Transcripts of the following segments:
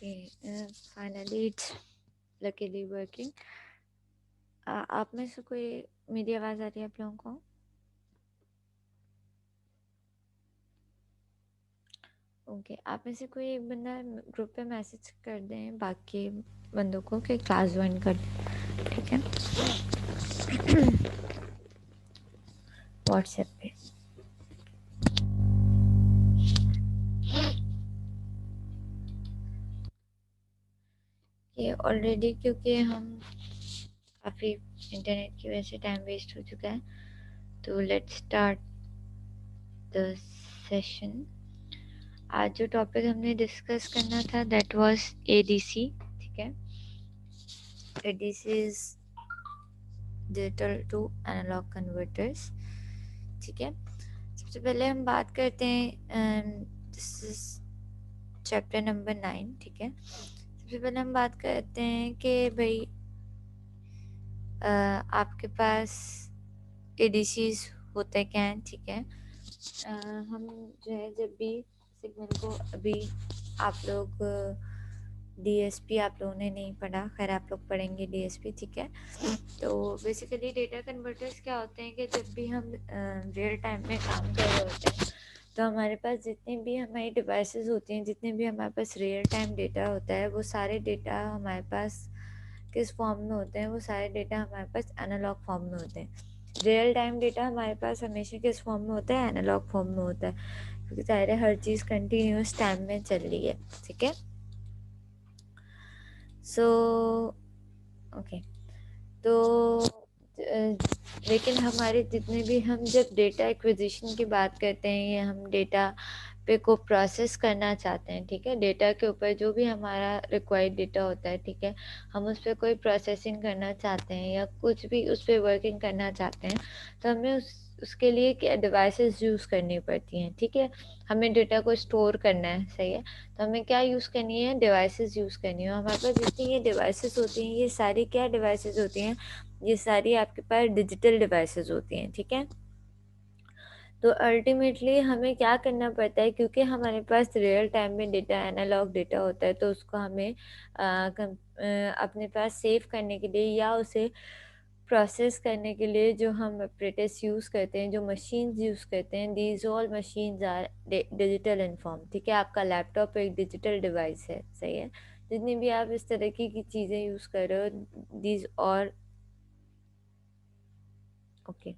Okay, finally it's luckily working. आप में से कोई मेरी आवाज़ आ रही है आप लोगों को? ओके, आप में से कोई एक बंदा ग्रुप पे मैसेज कर दें बाकी बंदों को कि क्लास ज्वाइन कर लें, ठीक है? व्हाट्सएप पे। ये ऑलरेडी क्योंकि हम काफ़ी इंटरनेट की वजह से टाइम वेस्ट हो चुका है, तो लेट्स स्टार्ट द सेशन। आज जो टॉपिक हमने डिस्कस करना था दैट वाज एडीसी, ठीक है? ADC is digital to analogue converters, ठीक है? सबसे पहले हम बात करते हैं, दिस इज चैप्टर नंबर 9, ठीक है? सबसे पहले हम बात करते हैं कि भाई आपके पास एडीसीज होते क्या हैं, ठीक है? हम जो है जब भी सिग्नल को अभी आप लोग डीएसपी आप लोगों ने नहीं पढ़ा, खैर आप लोग पढ़ेंगे डीएसपी, ठीक है? तो बेसिकली डेटा कन्वर्टर्स क्या होते हैं कि जब भी हम रियल टाइम में काम कर रहे होते हैं तो हमारे पास जितनी भी हमारी डिवाइसेस होती हैं, जितने भी हमारे पास रियल टाइम डेटा होता है, वो सारे डेटा हमारे पास किस फॉर्म में होते हैं? वो सारे डेटा हमारे पास एनालॉग फॉर्म में होते हैं। रियल टाइम डेटा हमारे पास हमेशा किस फॉर्म में होता है? एनालॉग फॉर्म में होता है, क्योंकि सारे हर चीज़ कंटिन्यूस टाइम में चल रही है, ठीक है? सो ओके, तो लेकिन हमारे जितने भी हम जब डेटा एक्विजिशन की बात करते हैं या हम डेटा पे को प्रोसेस करना चाहते हैं, ठीक है? डेटा के ऊपर जो भी हमारा रिक्वायर्ड डेटा होता है, ठीक है? हम उस पर कोई प्रोसेसिंग करना चाहते हैं या कुछ भी उस पर वर्किंग करना चाहते हैं, तो हमें उसके लिए क्या डिवाइसेस यूज़ करनी पड़ती हैं, ठीक है? हमें डेटा को स्टोर करना है, सही है? तो हमें क्या यूज़ करनी है? डिवाइसेस यूज़ करनी है। हमारे पास जितनी ये डिवाइसेस होती हैं, ये सारी क्या डिवाइसेस होती हैं? ये सारी आपके पास डिजिटल डिवाइसेस होती हैं, ठीक है? तो अल्टीमेटली हमें क्या करना पड़ता है, क्योंकि हमारे पास रियल टाइम में डेटा एनालॉग डेटा होता है, तो उसको हमें अपने पास सेव करने के लिए या उसे प्रोसेस करने के लिए जो हम अपरेटस यूज़ करते हैं, जो मशीन्स यूज़ करते हैं, these all machines are digital in form, ठीक है? आपका लैपटॉप एक डिजिटल डिवाइस है, सही है? जितनी भी आप इस तरह की चीज़ें यूज़ कर रहे हो, दीज और ओके,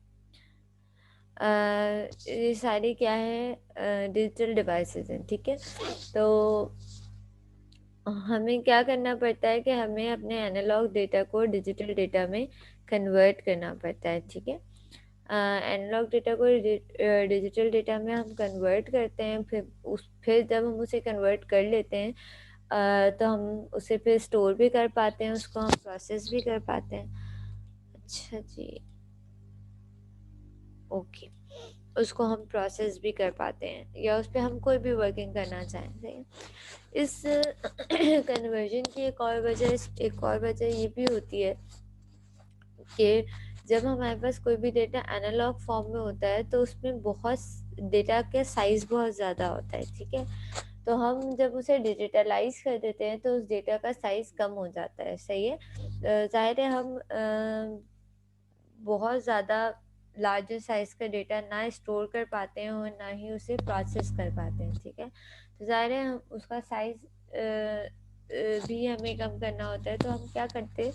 ये सारी क्या है? डिजिटल डिवाइसेस हैं, ठीक है? तो हमें क्या करना पड़ता है कि हमें अपने एनालॉग डेटा को डिजिटल डेटा में कन्वर्ट करना पड़ता है, ठीक है? एनालॉग डेटा को डिजिटल डेटा में हम कन्वर्ट करते हैं, फिर जब हम उसे कन्वर्ट कर लेते हैं तो हम उसे फिर स्टोर भी कर पाते हैं, उसको हम प्रोसेस भी कर पाते हैं। अच्छा जी, ओके, उसको हम प्रोसेस भी कर पाते हैं या उस पर हम कोई भी वर्किंग करना चाहें, सही है? इस कन्वर्जन की एक और वजह ये भी होती है कि जब हमारे पास कोई भी डेटा एनालॉग फॉर्म में होता है तो उसमें बहुत डेटा का साइज बहुत ज़्यादा होता है, ठीक है? तो हम जब उसे डिजिटलाइज कर देते हैं तो उस डेटा का साइज कम हो जाता है, सही है? जाहिर है हम बहुत ज़्यादा लार्जर साइज़ का डेटा ना स्टोर कर पाते हैं और ना ही उसे प्रोसेस कर पाते हैं, ठीक है? तो ज़ाहिर है हम उसका साइज़ भी हमें कम करना होता है, तो हम क्या करते हैं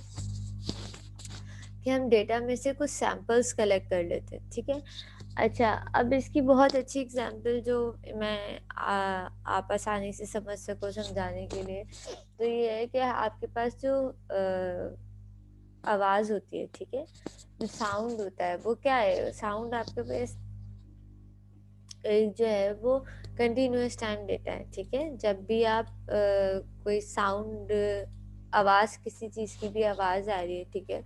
कि हम डेटा में से कुछ सैंपल्स कलेक्ट कर लेते हैं, ठीक है? अच्छा, अब इसकी बहुत अच्छी एग्जांपल जो मैं आप आसानी से समझ सको समझाने के लिए, तो ये है कि आपके पास जो आवाज़ होती है, ठीक है? जो साउंड होता है वो क्या है? साउंड आपके पास एक जो है वो कंटिन्यूअस टाइम डेटा है, ठीक है? जब भी आप कोई साउंड आवाज़ किसी चीज़ की भी आवाज़ आ रही है, ठीक है?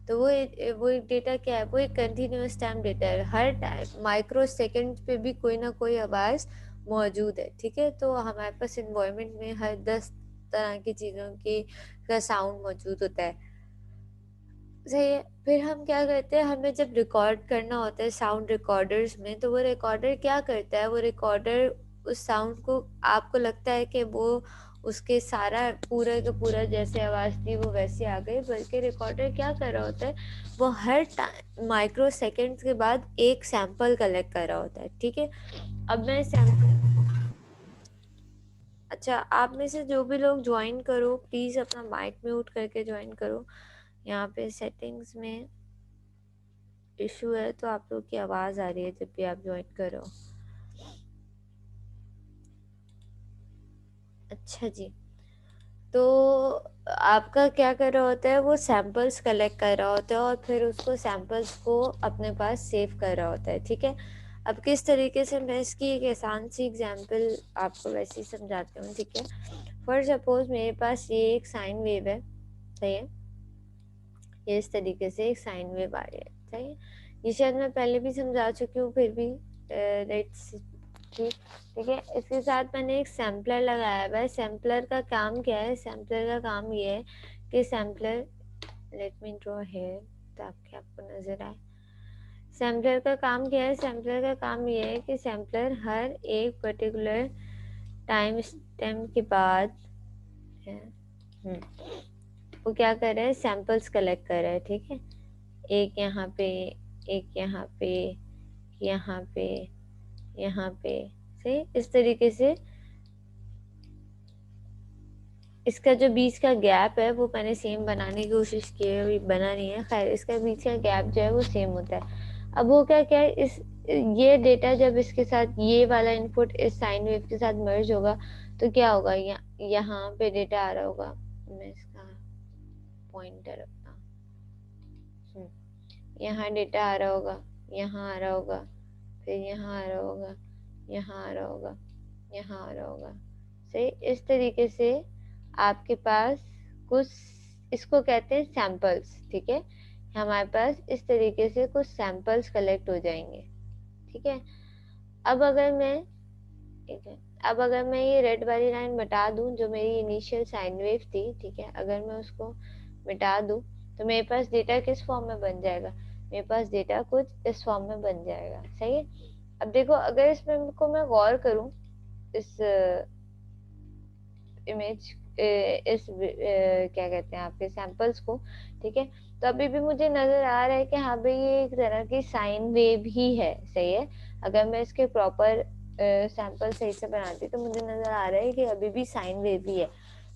तो वो एक डेटा क्या है? वो एक कंटिन्यूअस टाइम डेटा है। हर टाइम माइक्रो सेकंड पे भी कोई ना कोई आवाज़ मौजूद है, ठीक है? तो हमारे पास एनवायरनमेंट में हर 10 तरह की चीज़ों की का साउंड मौजूद होता है। सही है। फिर हम क्या करते हैं, हमें जब रिकॉर्ड करना होता है साउंड रिकॉर्डर्स में, तो वो रिकॉर्डर क्या करता है, वो रिकॉर्डर उस साउंड को आपको लगता है कि वो उसके सारा पूरा का पूरा जैसे आवाज़ थी वो वैसी आ गई, बल्कि रिकॉर्डर क्या कर रहा होता है, वो हर माइक्रो सेकेंड्स के बाद एक सैंपल कलेक्ट कर रहा होता है, ठीक है। अब मैं सैंपल, अच्छा आप में से जो भी लोग ज्वाइन करो प्लीज़ अपना माइक म्यूट करके ज्वाइन करो। यहाँ पे सेटिंग्स में इशू है तो आप लोग की आवाज़ आ रही है जब भी आप ज्वाइन करो। अच्छा जी, तो आपका क्या कर रहा होता है, वो सैंपल्स कलेक्ट कर रहा होता है और फिर उसको सैंपल्स को अपने पास सेव कर रहा होता है, ठीक है। अब किस तरीके से, मैं इसकी एक आसान सी एग्जांपल आपको वैसे ही समझाती हूँ, ठीक है। फॉर सपोज मेरे पास ये एक साइन वेव है, सही है, ये इस तरीके से एक साइन वेव आ रही है, सही है। ये शायद मैं पहले भी समझा चुकी हूँ, फिर भी लेट्स, ठीक है। इसके साथ मैंने एक सैम्पलर लगाया हुआ है। सैम्पलर का काम क्या है, सैम्पलर का काम ये है कि sampler, let me draw here ताकि आपको नजर आए। सैम्पलर का काम क्या है, सैम्पलर का काम ये है कि सैम्पलर हर एक पर्टिकुलर टाइम स्टैम्प के बाद वो क्या कर रहा है, सैंपल्स कलेक्ट कर रहा है, ठीक है। एक यहाँ पे, एक यहाँ पे, यहाँ पे, यहाँ पे, सही। इस तरीके से इसका जो बीच का गैप है वो मैंने सेम बनाने की कोशिश की है, अभी बना नहीं है, खैर इसका बीच का गैप जो है वो सेम होता है। अब वो क्या क्या है, इस ये डेटा जब इसके साथ ये वाला इनपुट इस साइन वेव के साथ मर्ज होगा तो क्या होगा, यहाँ पे डेटा आ रहा होगा, मैं इसका पॉइंटर अपना, यहाँ डेटा आ रहा होगा, यहाँ आ रहा होगा, फिर यहाँ आ रहा होगा, यहाँ आ रहा होगा, यहाँ आ रहा होगा, सही। इस तरीके से आपके पास कुछ, इसको कहते हैं सैंपल्स, ठीक है। हमारे पास इस तरीके से कुछ सैंपल्स कलेक्ट हो जाएंगे, ठीक है। अब अगर मैं, ठीक है, अब अगर मैं ये रेड वाली लाइन मिटा दूं जो मेरी इनिशियल साइन वेव थी, ठीक है, अगर मैं उसको मिटा दूं तो मेरे पास डेटा किस फॉर्म में बन जाएगा, मेरे पास डेटा कुछ इस फॉर्म में बन जाएगा, सही है। अब देखो अगर इसमें को मैं गौर करूं, इस इमेज, इस क्या कहते हैं आपके सैंपल्स को, ठीक है, तो अभी भी मुझे नजर आ रहा है कि हाँ भाई ये एक तरह की साइन वेव ही है, सही है। अगर मैं इसके प्रॉपर सैंपल सही से बनाती तो मुझे नजर आ रहा है कि अभी भी साइन वेव ही है।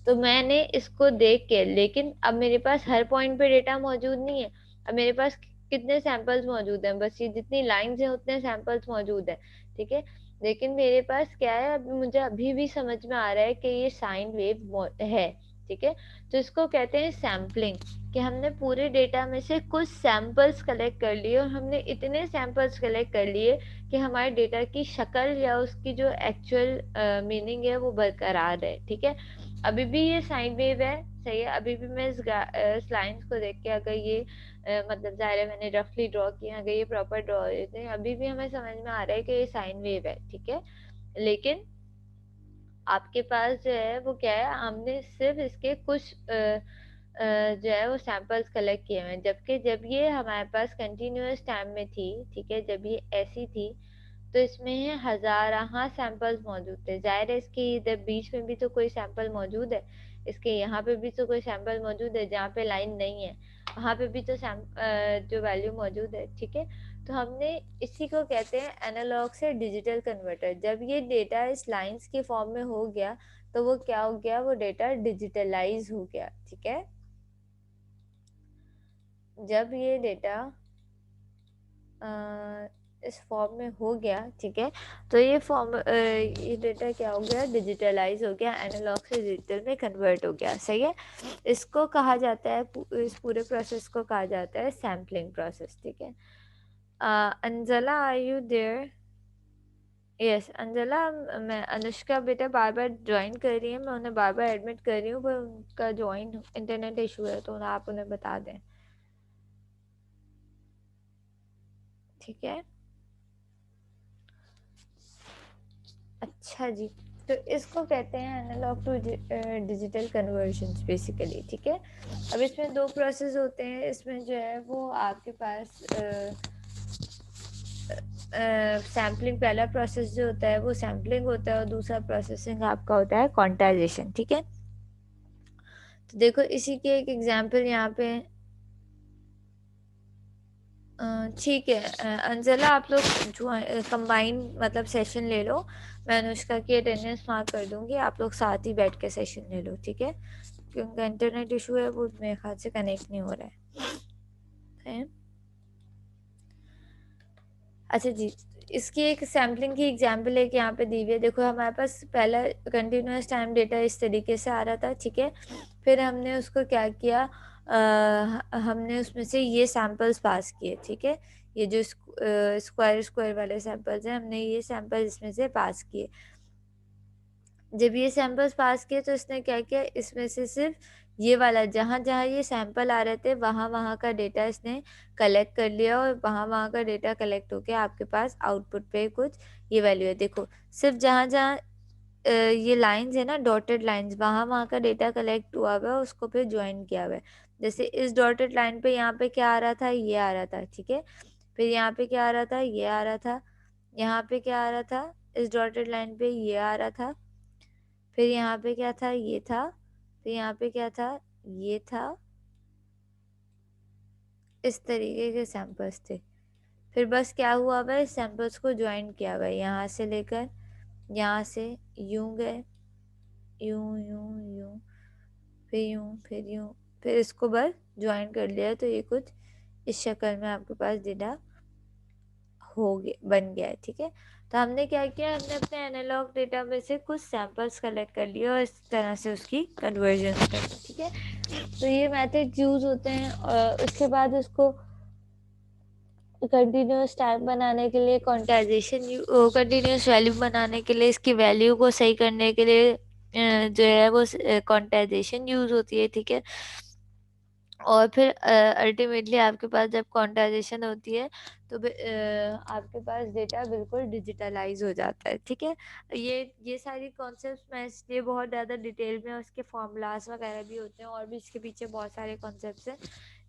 तो मैंने इसको देख के, लेकिन अब मेरे पास हर पॉइंट पे डेटा मौजूद नहीं है। अब मेरे पास कितने सैंपल्स मौजूद हैं, बस ये जितनी लाइंस हैं उतने सैंपल्स मौजूद हैं, ठीक है। लेकिन मेरे पास क्या है, अभी मुझे अभी भी समझ में आ रहा है कि ये साइन वेव है, ठीक है। तो इसको कहते हैं सैम्पलिंग, कि हमने पूरे डेटा में से कुछ सैंपल्स कलेक्ट कर लिए और हमने इतने सैंपल्स कलेक्ट कर लिए कि हमारे डेटा की शक्ल या उसकी जो एक्चुअल मीनिंग है वो बरकरार है, ठीक है। अभी भी ये साइन वेव है, सही है। अभी भी मैं इस लाइंस को देख के, अगर ये मतलब जाहिर है मैंने रफली ड्रॉ किया, अगर ये प्रॉपर ड्रॉ होते हैं अभी भी हमें समझ में आ रहा है कि ये साइन वेव है, ठीक है। लेकिन आपके पास जो है वो क्या है, हमने सिर्फ इसके कुछ जो है वो सैंपल्स कलेक्ट किए हुए हैं, जबकि जब ये हमारे पास कंटिन्यूअस टाइम में थी, ठीक है, जब ये ऐसी थी तो इसमें हजारां सैंपल्स मौजूद थे। जाहिर है इसके इधर बीच में भी तो कोई सैंपल मौजूद है, इसके यहाँ पे भी तो कोई सैंपल मौजूद है, जहाँ पे लाइन नहीं है वहां पे भी तो जो वैल्यू मौजूद है, ठीक है। तो हमने, इसी को कहते हैं एनालॉग से डिजिटल कन्वर्टर। जब ये डेटा इस लाइंस की फॉर्म में हो गया तो वो क्या हो गया, वो डेटा डिजिटलाइज हो गया, ठीक है। जब ये डेटा इस फॉर्म में हो गया, ठीक है, तो ये डेटा क्या हो गया, डिजिटलाइज हो गया, एनालॉग से डिजिटल में कन्वर्ट हो गया, सही है। इसको कहा जाता है, इस पूरे प्रोसेस को कहा जाता है सैम्पलिंग प्रोसेस, ठीक है। Anjala, are you there? Yes Anjala, मैं अनुष्का बेटा बार बार ज्वाइन कर रही है, मैं उन्हें बार बार एडमिट कर रही हूँ पर उनका ज्वाइन इंटरनेट इशू है, तो आप उन्हें बता दें, ठीक है। अच्छा जी, तो इसको कहते हैं analogue to digital conversion basically, ठीक है। अब इसमें दो प्रोसेस होते हैं, इसमें जो है वो आपके पास सैम्पलिंग, पहला प्रोसेस जो होता है वो सैम्पलिंग होता है और दूसरा प्रोसेसिंग आपका होता है क्वांटाइजेशन, ठीक है। तो देखो इसी के एक एग्जांपल यहाँ पे ठीक है। अंजला आप लोग जो कंबाइन मतलब सेशन ले लो, मैं अनुष्का की अटेंडेंस मार्क कर दूंगी, आप लोग साथ ही बैठ के सेशन ले लो, ठीक है, क्योंकि इंटरनेट इशू है, वो मेरे ख्याल से कनेक्ट नहीं हो रहा है। अच्छा जी, इसकी एक सैम्पलिंग की एग्जांपल है कि यहाँ पे दी हुई है। देखो हमारे पास पहला कंटिन्यूस टाइम डेटा इस तरीके से आ रहा था, ठीक है। फिर हमने उसको क्या किया, हमने उसमें से ये सैंपल्स पास किए, ठीक है। ये जो स्क्वायर स्क्वायर वाले सैंपल्स हैं, हमने ये सैंपल इसमें से पास किए। जब ये सैंपल्स पास किए तो इसने क्या किया, इसमें से सिर्फ ये वाला जहाँ जहाँ ये सैंपल आ रहे थे वहाँ वहाँ का डेटा इसने कलेक्ट कर लिया, और वहाँ वहाँ का डेटा कलेक्ट होके आपके पास आउटपुट पे कुछ ये वैल्यू है। देखो सिर्फ जहाँ जहाँ ये लाइंस है ना, डॉटेड लाइंस, वहाँ वहाँ का डेटा कलेक्ट हुआ हुआ है, उसको फिर ज्वाइन किया हुआ है। जैसे इस डॉटेड लाइन पे यहाँ पे क्या आ रहा था, ये आ रहा था, ठीक है। फिर यहाँ पे क्या आ रहा था, ये आ रहा था। यहाँ पे क्या आ रहा था, इस डॉटेड लाइन पे ये आ रहा था। फिर यहाँ पे क्या था, ये था। फिर यहाँ पे क्या था, ये था। इस तरीके के सैंपल्स थे। फिर बस क्या हुआ हुआ है, सैंपल्स को ज्वाइन किया हुआ है, यहाँ से लेकर यहाँ से यूं गए, यूं यूं यूं, फिर यूं, फिर यूं, फिर इसको बस ज्वाइन कर लिया, तो ये कुछ इस शक्ल में आपके पास डेटा हो गया, बन गया है, ठीक है। तो हमने क्या किया, हमने अपने एनालॉग डेटा में से कुछ सैंपल्स कलेक्ट कर लिए और इस तरह से उसकी कन्वर्जन कर दी, ठीक है। तो ये मेथड यूज होते हैं, और उसके बाद उसको कंटिन्यूस टाइम बनाने के लिए क्वांटाइजेशन, कंटिन्यूस वैल्यू बनाने के लिए, इसकी वैल्यू को सही करने के लिए जो है वो क्वांटाइजेशन यूज होती है, ठीक है। और फिर अल्टीमेटली आपके पास जब क्वांटाइजेशन होती है तो आपके पास डेटा बिल्कुल डिजिटलाइज हो जाता है, ठीक है। ये सारी कॉन्सेप्ट्स मैं इसलिए बहुत ज़्यादा डिटेल में, उसके फॉर्मूलाज वगैरह भी होते हैं और भी इसके पीछे बहुत सारे कॉन्सेप्ट्स हैं,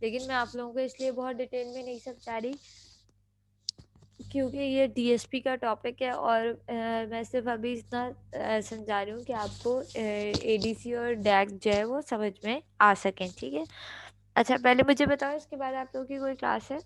लेकिन मैं आप लोगों को इसलिए बहुत डिटेल में नहीं समझा रही क्योंकि ये डीएसपी का टॉपिक है, और मैं सिर्फ अभी इतना समझा रही हूँ कि आपको एडीसी और डैक जो है वो समझ में आ सकें, ठीक है। अच्छा पहले मुझे बताओ, इसके बाद आप लोगों की कोई क्लास है?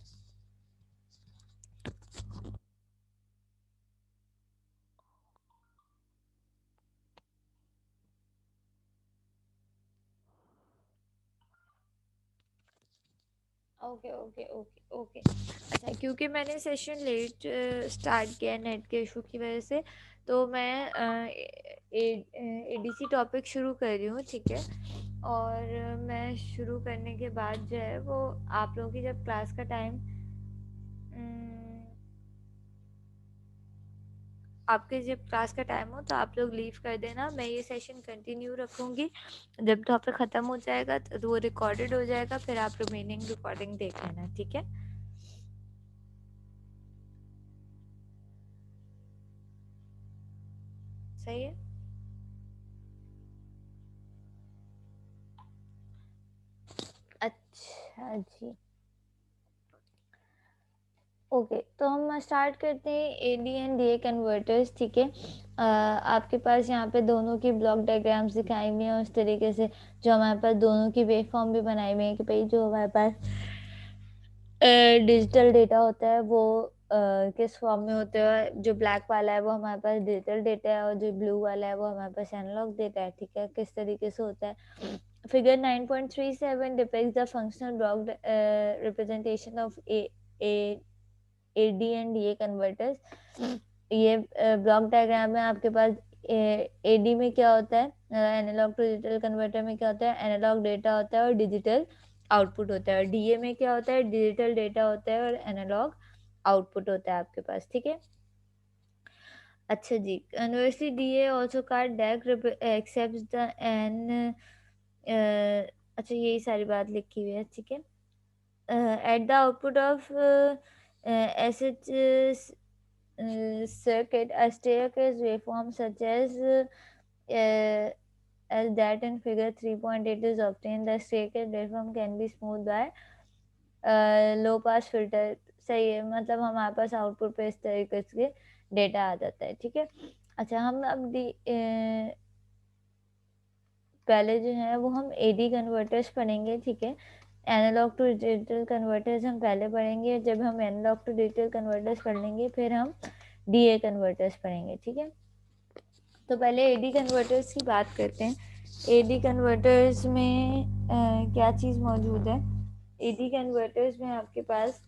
Okay okay okay okay. अच्छा क्योंकि मैंने सेशन लेट स्टार्ट किया नेट के इशू की वजह से, तो मैं एडीसी टॉपिक शुरू कर रही हूँ, ठीक है। और मैं शुरू करने के बाद जो है वो आप लोगों की जब क्लास का टाइम, आपके जब क्लास का टाइम हो तो आप लोग लीव कर देना, मैं ये सेशन कंटिन्यू रखूँगी। जब टॉपिक ख़त्म हो जाएगा तो वो रिकॉर्डेड हो जाएगा, फिर आप रिमेनिंग रिकॉर्डिंग देख लेना, ठीक है। सही है। अच्छा जी, ओके तो हम स्टार्ट करते हैं A D and D A converters, ठीक है। आपके पास यहाँ पे दोनों की ब्लॉक डायग्राम्स दिखाई हुई हैं उस तरीके से, जो हमारे पास दोनों की वेव फॉर्म भी बनाई हुई है कि भाई जो हमारे पास डिजिटल डेटा होता है वो किस फॉर्म में होता है। जो ब्लैक वाला है वो हमारे पास डिजिटल डेटा है, और जो ब्लू वाला है वो हमारे पास एनालॉग डेटा है, ठीक है, किस तरीके से होता है। Figure 9.37 depicts the functional block representation of AD and DA converters. ये ब्लॉक डायग्राम में आपके पास एडी में क्या होता है, एनालॉग टू डिजिटल कन्वर्टर में क्या होता है, एनालॉग डेटा होता है और डिजिटल आउटपुट होता है। और डीए में क्या होता है, डिजिटल डेटा होता है और एनालॉग आउटपुट होता है आपके पास, ठीक है। अच्छा जी, conversely DA also card DAC accepts the N, अच्छा यही सारी बात लिखी हुई है, ठीक है। At the output of SH circuit, a staircase waveform such as that in figure 3.8 is obtained. The staircase waveform can be smoothed by low pass filter सही है, मतलब हमारे पास आउटपुट पे इस तरीके से डेटा आ जाता है, ठीक है। अच्छा, हम अब पहले जो है वो हम एडी कन्वर्टर्स पढ़ेंगे, ठीक है। एनालॉग टू डिजिटल कन्वर्टर्स हम पहले पढ़ेंगे। जब हम एनालॉग टू डिजिटल कन्वर्टर्स पढ़ लेंगे फिर हम डीए कन्वर्टर्स पढ़ेंगे, ठीक है। तो पहले एडी कन्वर्टर्स की बात करते हैं। एडी कन्वर्टर्स में क्या चीज़ मौजूद है। एडी कन्वर्टर्स में आपके पास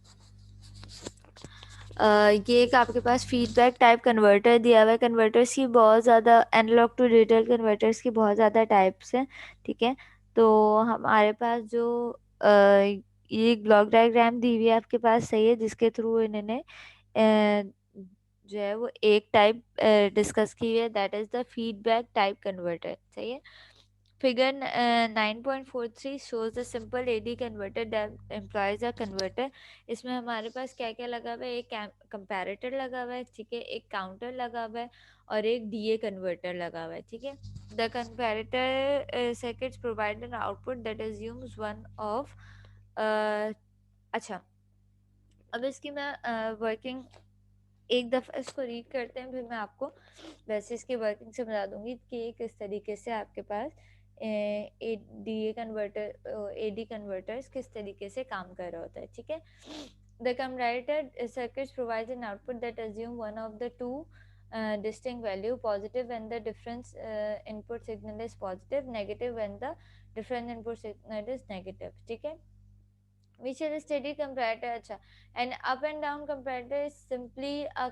ये एक आपके पास फीडबैक टाइप कन्वर्टर दिया हुआ है। कन्वर्टर्स की बहुत ज़्यादा, एनालॉग टू डिजिटल कन्वर्टर्स की बहुत ज़्यादा टाइप्स हैं, ठीक है। तो हमारे पास जो ये ब्लॉक डायग्राम दी हुई है आपके पास, सही है, जिसके थ्रू इन्होंने जो है वो एक टाइप डिस्कस की है, that is the feedback type converter, सही है। Figure 9.43 shows a simple AD converter that employs a converter। इसमें हमारे पास क्या क्या लगा हुआ है, एक कंपैरेटर लगा हुआ है, ठीक है, एक काउंटर लगा हुआ है और एक डीए कन्वर्टर लगा हुआ है, ठीक है। The comparator circuits provide an output that assumes one of अच्छा, अब इसकी मैं वर्किंग एक दफ़ा इसको रीड करते हैं, फिर मैं आपको वैसे इसकी वर्किंग समझा दूंगी कि ये किस तरीके से आपके पास एडी कन्वर्टर्स किस तरीके से काम कर रहा होता है, ठीक है। The comparator circuits provides an output that assume one of the two distinct value, positive when the difference input signal is positive, negative when the different input signal is negative, ठीक है। which is a steady comparator. Acha. An up and down comparator is simply a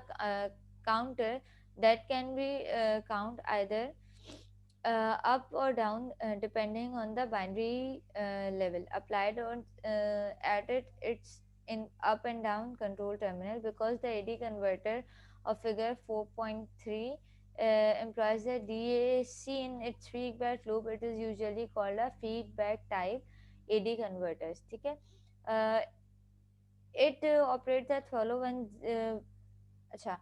counter that can be count either up or down depending on the binary level applied on at its in up and down control terminal. Because the AD converter of figure 4.3 employs the DAC in its feedback loop, it is usually called a feedback type AD converters, ठीक है। It operate that follow one अच्छा,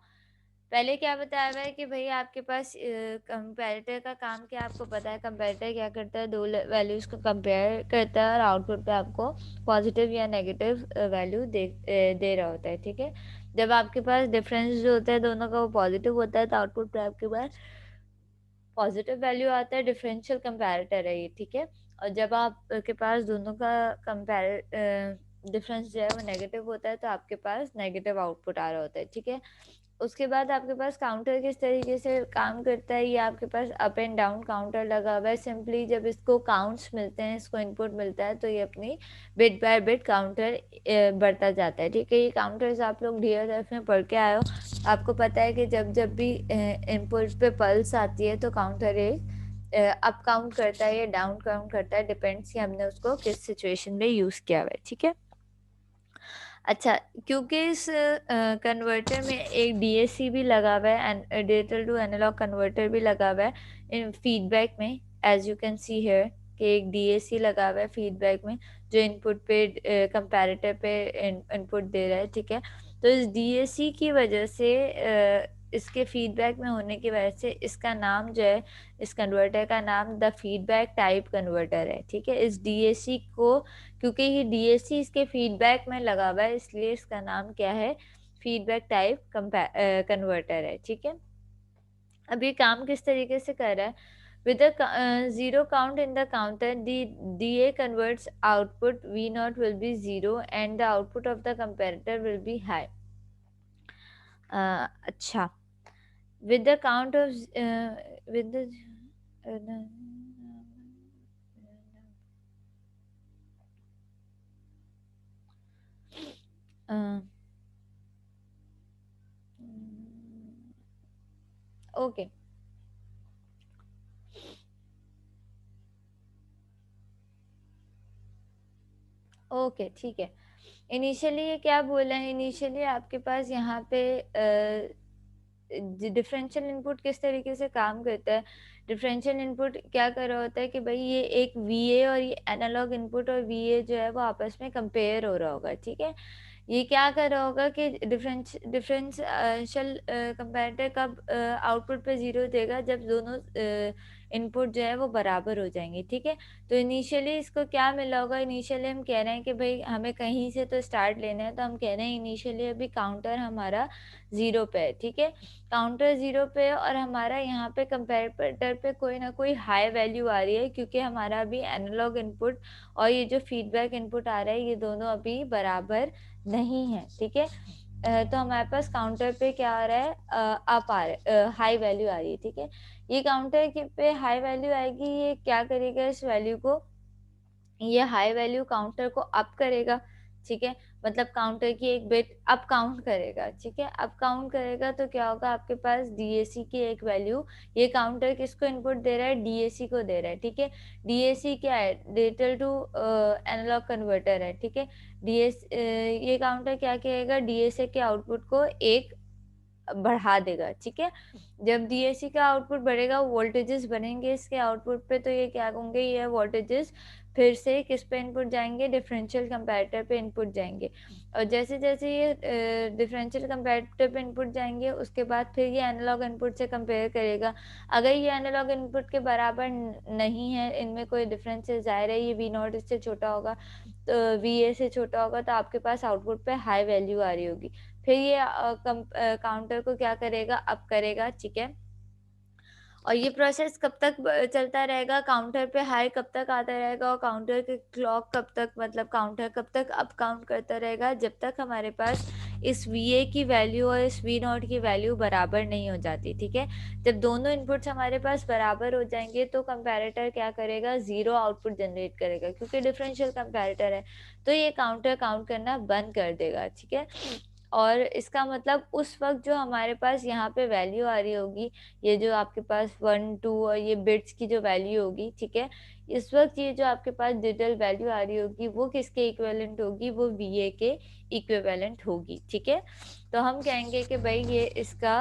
पहले क्या बताया हुआ है कि भैया आपके पास कंपैरेटर का काम क्या, आपको पता है कंपैरेटर क्या करता है, दो वैल्यूज को कंपेयर करता है और आउटपुट पे आपको पॉजिटिव या नेगेटिव वैल्यू दे रहा होता है, ठीक है। जब आपके पास डिफरेंस जो होता है दोनों का वो पॉजिटिव होता है तो आउटपुट पे आपके पास पॉजिटिव वैल्यू आता है, डिफरेंशियल कंपैरेटर है ये, ठीक है। और जब आपके पास दोनों का कंपेयर डिफरेंस जो है वो नेगेटिव होता है तो आपके पास नेगेटिव आउटपुट आ रहा होता है, ठीक है। उसके बाद आपके पास काउंटर किस तरीके से काम करता है, ये आपके पास अप एंड डाउन काउंटर लगा हुआ है। सिंपली जब इसको काउंट्स मिलते हैं, इसको इनपुट मिलता है तो ये अपनी बिट बाय बिट काउंटर बढ़ता जाता है, ठीक है। ये काउंटर्स आप लोग DSF में पढ़ के आए हो, आपको पता है कि जब जब भी इनपुट पे पल्स आती है तो काउंटर एक अप काउंट करता है या डाउन काउंट करता है, डिपेंड्स कि हमने उसको किस सिचुएशन में यूज किया हुआ है, ठीक है। अच्छा, क्योंकि इस कन्वर्टर में एक डीएसी भी लगा हुआ है and digital to analogue converter भी लगा हुआ है इन फीडबैक में, as you can see here कि एक डीएसी लगा हुआ है फीडबैक में जो इनपुट पे कंपैरेटर पे इनपुट दे रहा है, ठीक है। तो इस डीएसी की वजह से इसके फीडबैक में होने की वजह से इसका नाम जो है, इस कन्वर्टर का नाम द फीडबैक टाइप कन्वर्टर है, ठीक है। इस डीएसी को, क्योंकि ये डीएससी इसके फीडबैक में लगा हुआ है, इसलिए इसका नाम क्या है, फीडबैक टाइप कन्वर्टर है, ठीक है। अब ये काम किस तरीके से कर रहा है, with a zero count in the counter, the DA converts output V naught will be zero and the output of the comparator will be high। अच्छा, with the count of with the okay, okay, ठीक है। Initially ये क्या बोला है, initially आपके पास यहाँ पे डिफरेंशियल इनपुट किस तरीके से काम करता है। डिफरेंशियल इनपुट क्या कर रहा होता है कि भाई ये एक वीए और ये एनालॉग इनपुट और वीए जो है वो आपस में कंपेयर हो रहा होगा, ठीक है। ये क्या कर रहा होगा कि डिफरेंशियल कंपैरेटर कब आउटपुट पे 0 देगा, जब दोनों इनपुट जो है वो बराबर हो जाएँगे, ठीक है? तो इनिशियली इसको क्या मिला होगा, इनिशियली हम कह रहे हैं कि भई हमें कहीं से तो स्टार्ट लेना है, तो हम कह रहे हैं इनिशियली अभी काउंटर हमारा 0 पे है, ठीक है? काउंटर 0 पे है और हमारा यहाँ पे कंपैरेटर पे कोई ना कोई हाई वैल्यू आ रही है, क्योंकि हमारा अभी एनालॉग इनपुट और ये जो फीडबैक इनपुट आ रहा है, ये दोनों अभी बराबर नहीं है, ठीक है? तो हमारे पास काउंटर पे क्या आ रहा है, अप आ रहा है, हाई वैल्यू आ रही है, ठीक है? ये काउंटर के पे हाई वैल्यू आएगी, ये क्या करेगा, इस वैल्यू को, ये हाई वैल्यू काउंटर को अप करेगा, ठीक है? मतलब काउंटर की एक बिट अप काउंट करेगा, ठीक है? अप काउंट करेगा तो क्या होगा, आपके पास डीएसी की एक वैल्यू, ये काउंटर किसको इनपुट दे रहा है, डीएसी को दे रहा है, ठीक है? डीएसी क्या है, डिजिटल टू एनालॉग कन्वर्टर है, ठीक है? ये काउंटर क्या करेगा, डीएसी के आउटपुट को एक बढ़ा देगा, ठीक है? जब डीएसी का आउटपुट बढ़ेगा, वोल्टेजेस बढ़ेंगे इसके आउटपुट पे, तो ये क्या होंगे, ये वोल्टेजेस फिर से किस पे इनपुट जाएँगे, डिफरेंशियल कंपैरेटर पे इनपुट जाएँगे। और जैसे-जैसे ये डिफरेंशियल कंपैरेटर पे इनपुट जाएँगे, उसके बाद फिर ये एनालॉग इनपुट से कंपेयर करेगा। अगर ये एनालॉग इनपुट के बराबर नहीं है, इनमें कोई डिफरेंस है, ज़ाहिर है ये वी नॉट इससे छोटा होगा, तो वीए से छोटा होगा, तो आपके पास आउटपुट पे हाई वैल्यू आ रही होगी। फिर ये काउंटर को क्या करेगा, अप करेगा, ठीक है? और ये प्रोसेस कब तक चलता रहेगा, काउंटर पे हाई कब तक आता रहेगा और काउंटर के क्लॉक कब तक, मतलब काउंटर कब तक अप काउंट करता रहेगा, जब तक हमारे पास इस वीए की वैल्यू और इस वी नॉट की वैल्यू बराबर नहीं हो जाती, ठीक है? जब दोनों इनपुट्स हमारे पास बराबर हो जाएंगे, तो कंपैरेटर क्या करेगा, जीरो आउटपुट जनरेट करेगा, क्योंकि डिफरेंशियल कंपैरेटर है, तो ये काउंटर काउंट करना बंद कर देगा, ठीक है? और इसका मतलब उस वक़्त जो हमारे पास यहाँ पे वैल्यू आ रही होगी, ये जो आपके पास 1, 2 और ये बिट्स की जो वैल्यू होगी, ठीक है? इस वक़्त ये जो आपके पास डिजिटल वैल्यू आ रही होगी, वो किसके इक्विवेलेंट होगी? वो वीए के इक्विवेलेंट होगी, ठीक है? तो हम कहेंगे कि भई ये इसका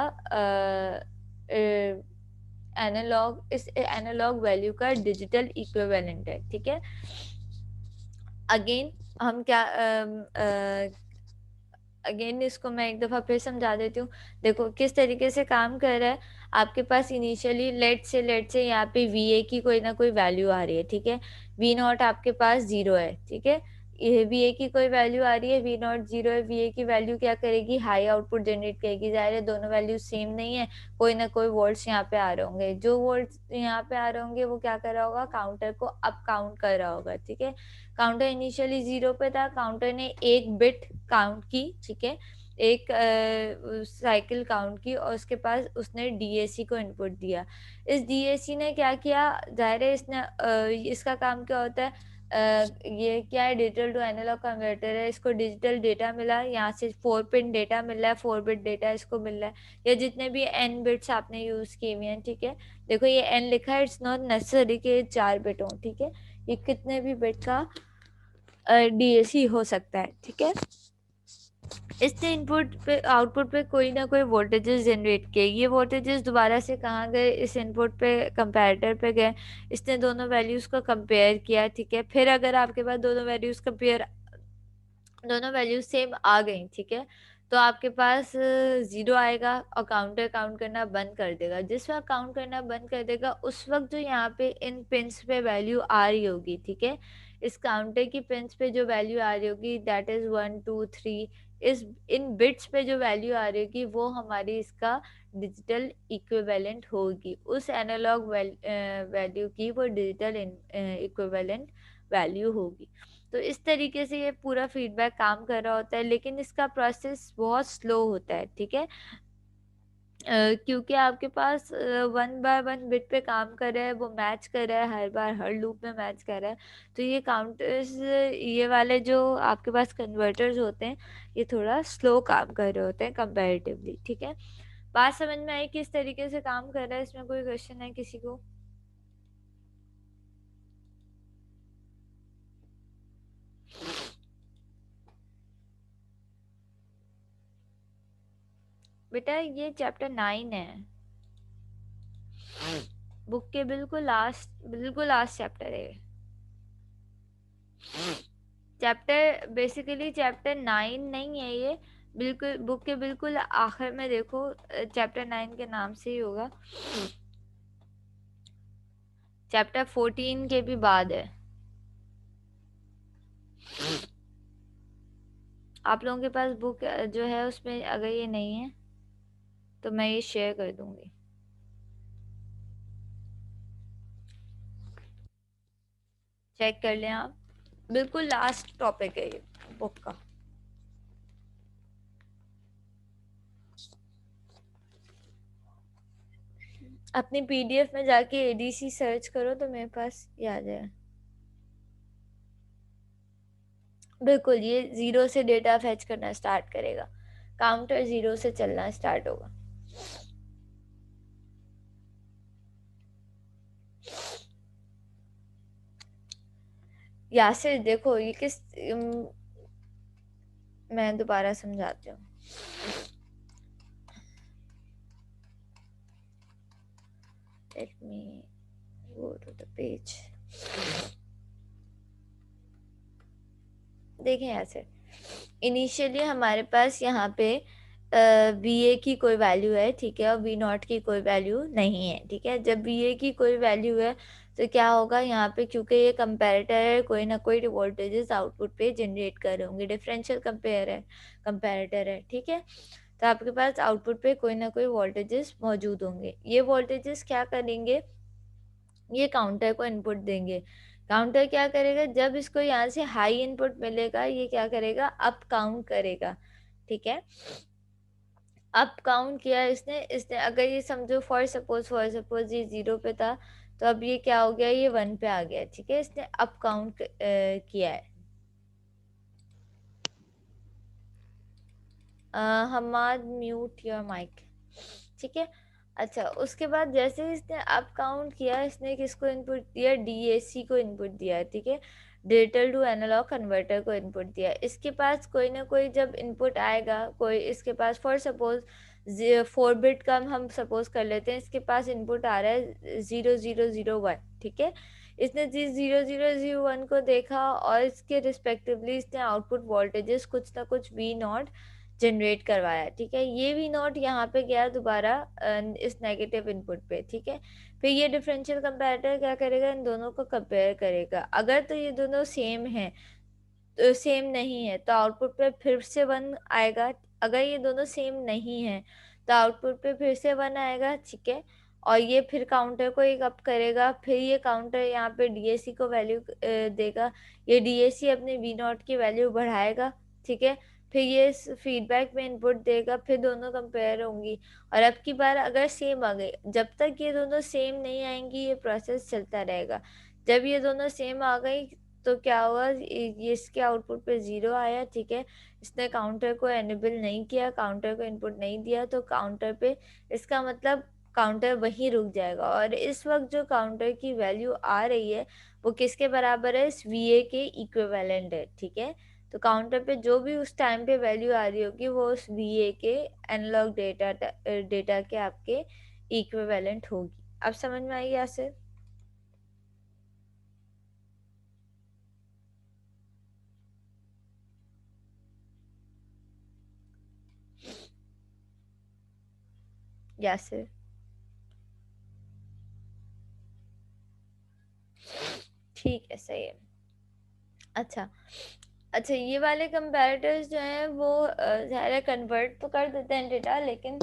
इस एनालॉग वैल्यू का डिजिटल इक्विवेलेंट है, ठीक है? अगेन हम क्या अगेन इसको मैं एक दफ़ा फिर समझा देती हूँ। देखो किस तरीके से काम कर रहा है, आपके पास इनिशियली लेट्स से यहाँ पे वीए की कोई ना कोई वैल्यू आ रही है, ठीक है? वी नॉट आपके पास 0 है, ठीक है? ये वीए की कोई वैल्यू आ रही है, वी नॉट 0 है, वीए की वैल्यू क्या करेगी, हाई आउटपुट जनरेट करेगी। ज़ाहिर है दोनों वैल्यू सेम नहीं है, कोई ना कोई वोल्ट्स यहाँ पे आ रहे होंगे। जो वोल्ट्स यहाँ पे आ रहे होंगे, वो क्या कर रहा होगा, काउंटर को अप काउंट कर रहा होगा, ठीक है? काउंटर इनिशियली 0 पे था, काउंटर ने 1 बिट काउंट की, ठीक है? एक साइकिल काउंट की और उसके पास उसने डीएसी को इनपुट दिया। इस डीएसी ने क्या किया, ज़ाहिर है इसने इसका काम क्या होता है, ये क्या है, डिजिटल टू एनालॉग कन्वर्टर है, इसको डिजिटल डेटा मिला, यहाँ से 4 पिन डेटा मिल रहा है, 4 बिट डेटा इसको मिल रहा है, या जितने भी एन बिट्स आपने यूज़ किए हुए हैं, ठीक है? देखो ये एन लिखा है, इट्स नॉट नेसेसरी कि 4 बिट हों, ठीक है? ये कितने भी बिट का डीएसी हो सकता है, ठीक है? इसने इनपुट पे आउटपुट पे कोई ना कोई वोल्टेजेस जनरेट किए, ये वोल्टेजेस दोबारा से कहाँ गए, इस इनपुट पे कंपैरेटर पे गए, इसने दोनों वैल्यूज को कंपेयर किया, ठीक है? फिर अगर आपके पास दोनों वैल्यूज सेम आ गई, ठीक है? तो आपके पास 0 आएगा और काउंटर काउंट करना बंद कर देगा। जिस वक़्त काउंट करना बंद कर देगा, उस वक़्त जो यहाँ पे इन पिन्स पे वैल्यू आ रही होगी, ठीक है? इस काउंटर की पिन्स पे जो वैल्यू आ रही होगी, दैट इज़ 1, 2, 3, इस इन बिट्स पे जो वैल्यू आ रही होगी, वो हमारी इसका डिजिटल इक्विवेलेंट होगी। उस एनालॉग वैल्यू की वो डिजिटल इक्विवेलेंट वैल्यू होगी। तो इस तरीके से ये पूरा फीडबैक काम कर रहा होता है, लेकिन इसका प्रोसेस बहुत स्लो होता है, ठीक है? क्योंकि आपके पास 1 बाय 1 बिट पे काम कर रहा है, वो मैच कर रहा है हर बार, हर लूप में मैच कर रहा है। तो ये काउंटर्स, ये वाले जो आपके पास कन्वर्टर्स होते हैं, ये थोड़ा स्लो काम कर रहे होते हैं कंपैरेटिवली, ठीक है? बात समझ में आई किस तरीके से काम कर रहा है? इसमें कोई क्वेश्चन है किसी को? बेटा ये चैप्टर 9 है। बुक के बिल्कुल लास्ट चैप्टर है। चैप्टर बेसिकली चैप्टर 9 नहीं है ये, बिल्कुल बुक के बिल्कुल आखिर में देखो, चैप्टर 9 के नाम से ही होगा, चैप्टर 14 के भी बाद है। आप लोगों के पास बुक जो है उसमें अगर ये नहीं है तो मैं ये शेयर कर दूंगी, चेक कर लें आप। बिल्कुल लास्ट टॉपिक है ये बुक का। अपनी पीडीएफ में जाके एडीसी सर्च करो तो मेरे पास ये आ जाए। बिल्कुल, ये जीरो से डेटा फेच करना स्टार्ट करेगा, काउंटर जीरो से चलना स्टार्ट होगा। यासिर देखो ये मैं दोबारा समझाती हूँ। Let me go to the page. देखें ऐसे, इनिशियली हमारे पास यहाँ पे बी ए की कोई वैल्यू है, ठीक है, और बी नॉट की कोई वैल्यू नहीं है, ठीक है। जब बी ए की कोई वैल्यू है तो क्या होगा यहाँ पे, क्योंकि ये कंपैरेटर है, कोई ना कोई वोल्टेजेस आउटपुट पे जनरेट कर रहे होंगे, डिफरेंशियल कंपैरेटर है, ठीक है। तो आपके पास आउटपुट पे कोई ना कोई वोल्टेजेस मौजूद होंगे। ये वोल्टेजेस क्या करेंगे, ये काउंटर को इनपुट देंगे। काउंटर क्या करेगा, जब इसको यहाँ से हाई इनपुट मिलेगा ये क्या करेगा, अप काउंट करेगा, ठीक है। अप काउंट किया इसने इसने अगर ये समझो फॉर सपोज ये जीरो पे था, तो अब ये क्या हो गया, ये वन पे आ गया, ठीक है। इसने अप काउंट किया है। हमाद म्यूट योर माइक, ठीक है। अच्छा, उसके बाद जैसे ही इसने अप काउंट किया, इसने किसको इनपुट दिया, डीएसी को इनपुट दिया, ठीक है। डिजिटल टू एनालॉग कन्वर्टर को इनपुट दिया। इसके पास कोई ना कोई जब इनपुट आएगा, कोई इसके पास फॉर सपोज 4 बिट का हम सपोज कर लेते हैं, इसके पास इनपुट आ रहा है 0001, ठीक है। इसने जिस 0001 को देखा और इसके रिस्पेक्टिवली इसने आउटपुट वोल्टेजेस कुछ ना कुछ वी नॉट जनरेट करवाया, ठीक है। ये वी नॉट यहाँ पे गया दोबारा इस नेगेटिव इनपुट पे, ठीक है। फिर ये डिफरेंशियल कंपैरेटर क्या करेगा, इन दोनों को कंपेयर करेगा। अगर तो ये दोनों सेम है, तो सेम नहीं है तो आउटपुट पे फिर से वन आएगा। अगर ये दोनों सेम नहीं है तो आउटपुट पे फिर से वन आएगा, ठीक है। और ये फिर काउंटर को एक अप करेगा, फिर ये काउंटर यहाँ पे डीएसी को वैल्यू देगा, ये डीएसी अपने वी नॉट की वैल्यू बढ़ाएगा, ठीक है। फिर ये फीडबैक में इनपुट देगा, फिर दोनों कंपेयर होंगी। और अब की बार अगर सेम आ गई, जब तक ये दोनों सेम नहीं आएंगी ये प्रोसेस चलता रहेगा। जब ये दोनों सेम आ गई तो क्या हुआ, ये इसके आउटपुट पे जीरो आया, ठीक है। इसने काउंटर को एनेबल नहीं किया, काउंटर को इनपुट नहीं दिया, तो काउंटर पे इसका मतलब काउंटर वहीं रुक जाएगा। और इस वक्त जो काउंटर की वैल्यू आ रही है वो किसके बराबर है, इस वीए के इक्विवेलेंट है, ठीक है। तो काउंटर पे जो भी उस टाइम पे वैल्यू आ रही होगी वो उस वीए के एनालॉग डेटा के आपके इक्विवेलेंट होगी। अब समझ में आई यहाँ से? यासिर ठीक है, सही है। अच्छा, अच्छा, ये वाले कंपैरेटर्स जो हैं वो ज़ाहिर कन्वर्ट तो कर देते हैं डेटा, लेकिन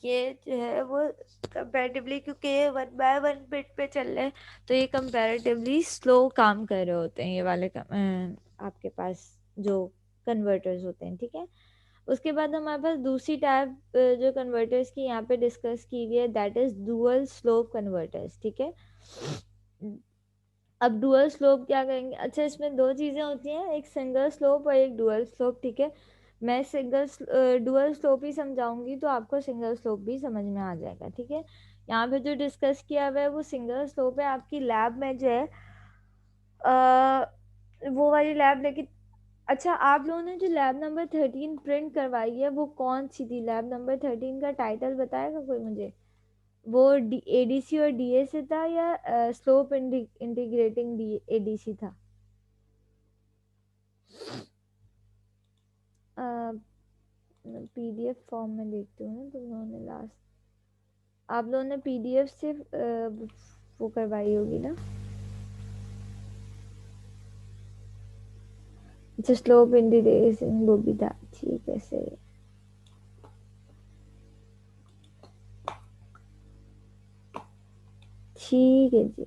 ये जो है वो कंपैरेटिवली, क्योंकि ये 1 बाय 1 बिट पे चल रहे हैं, तो ये कंपैरेटिवली स्लो काम कर रहे होते हैं ये वाले आपके पास जो कन्वर्टर्स होते हैं, ठीक है। उसके बाद हमारे पास दूसरी टाइप जो कन्वर्टर्स की यहाँ पे डिस्कस की गई है, that is dual slope converters, ठीक है। अब डुअल स्लोप क्या करेंगे, अच्छा इसमें दो चीज़ें होती हैं, एक सिंगल स्लोप और एक डुअल स्लोप, ठीक है। मैं डुअल स्लोप ही समझाऊंगी तो आपको सिंगल स्लोप भी समझ में आ जाएगा, ठीक है। यहाँ पे जो डिस्कस किया हुआ है वो सिंगल स्लोप है। आपकी लैब में जो है वो वाली लैब, लेकिन अच्छा, आप लोगों ने जो लैब नंबर 13 प्रिंट करवाई है वो कौन सी थी, लैब नंबर 13 का टाइटल बताएगा कोई मुझे? वो एडीसी और डीए से था या स्लोप इंटीग्रेटिंग एडीसी था? पीडीएफ फॉर्म में देखती हूँ ना, तुम लोगों ने लास्ट, आप लोगों ने पीडीएफ से वो करवाई होगी ना। अच्छा, स्लोप इंडिकेशन वो भी था, ठीक है सही। ठीक है जी।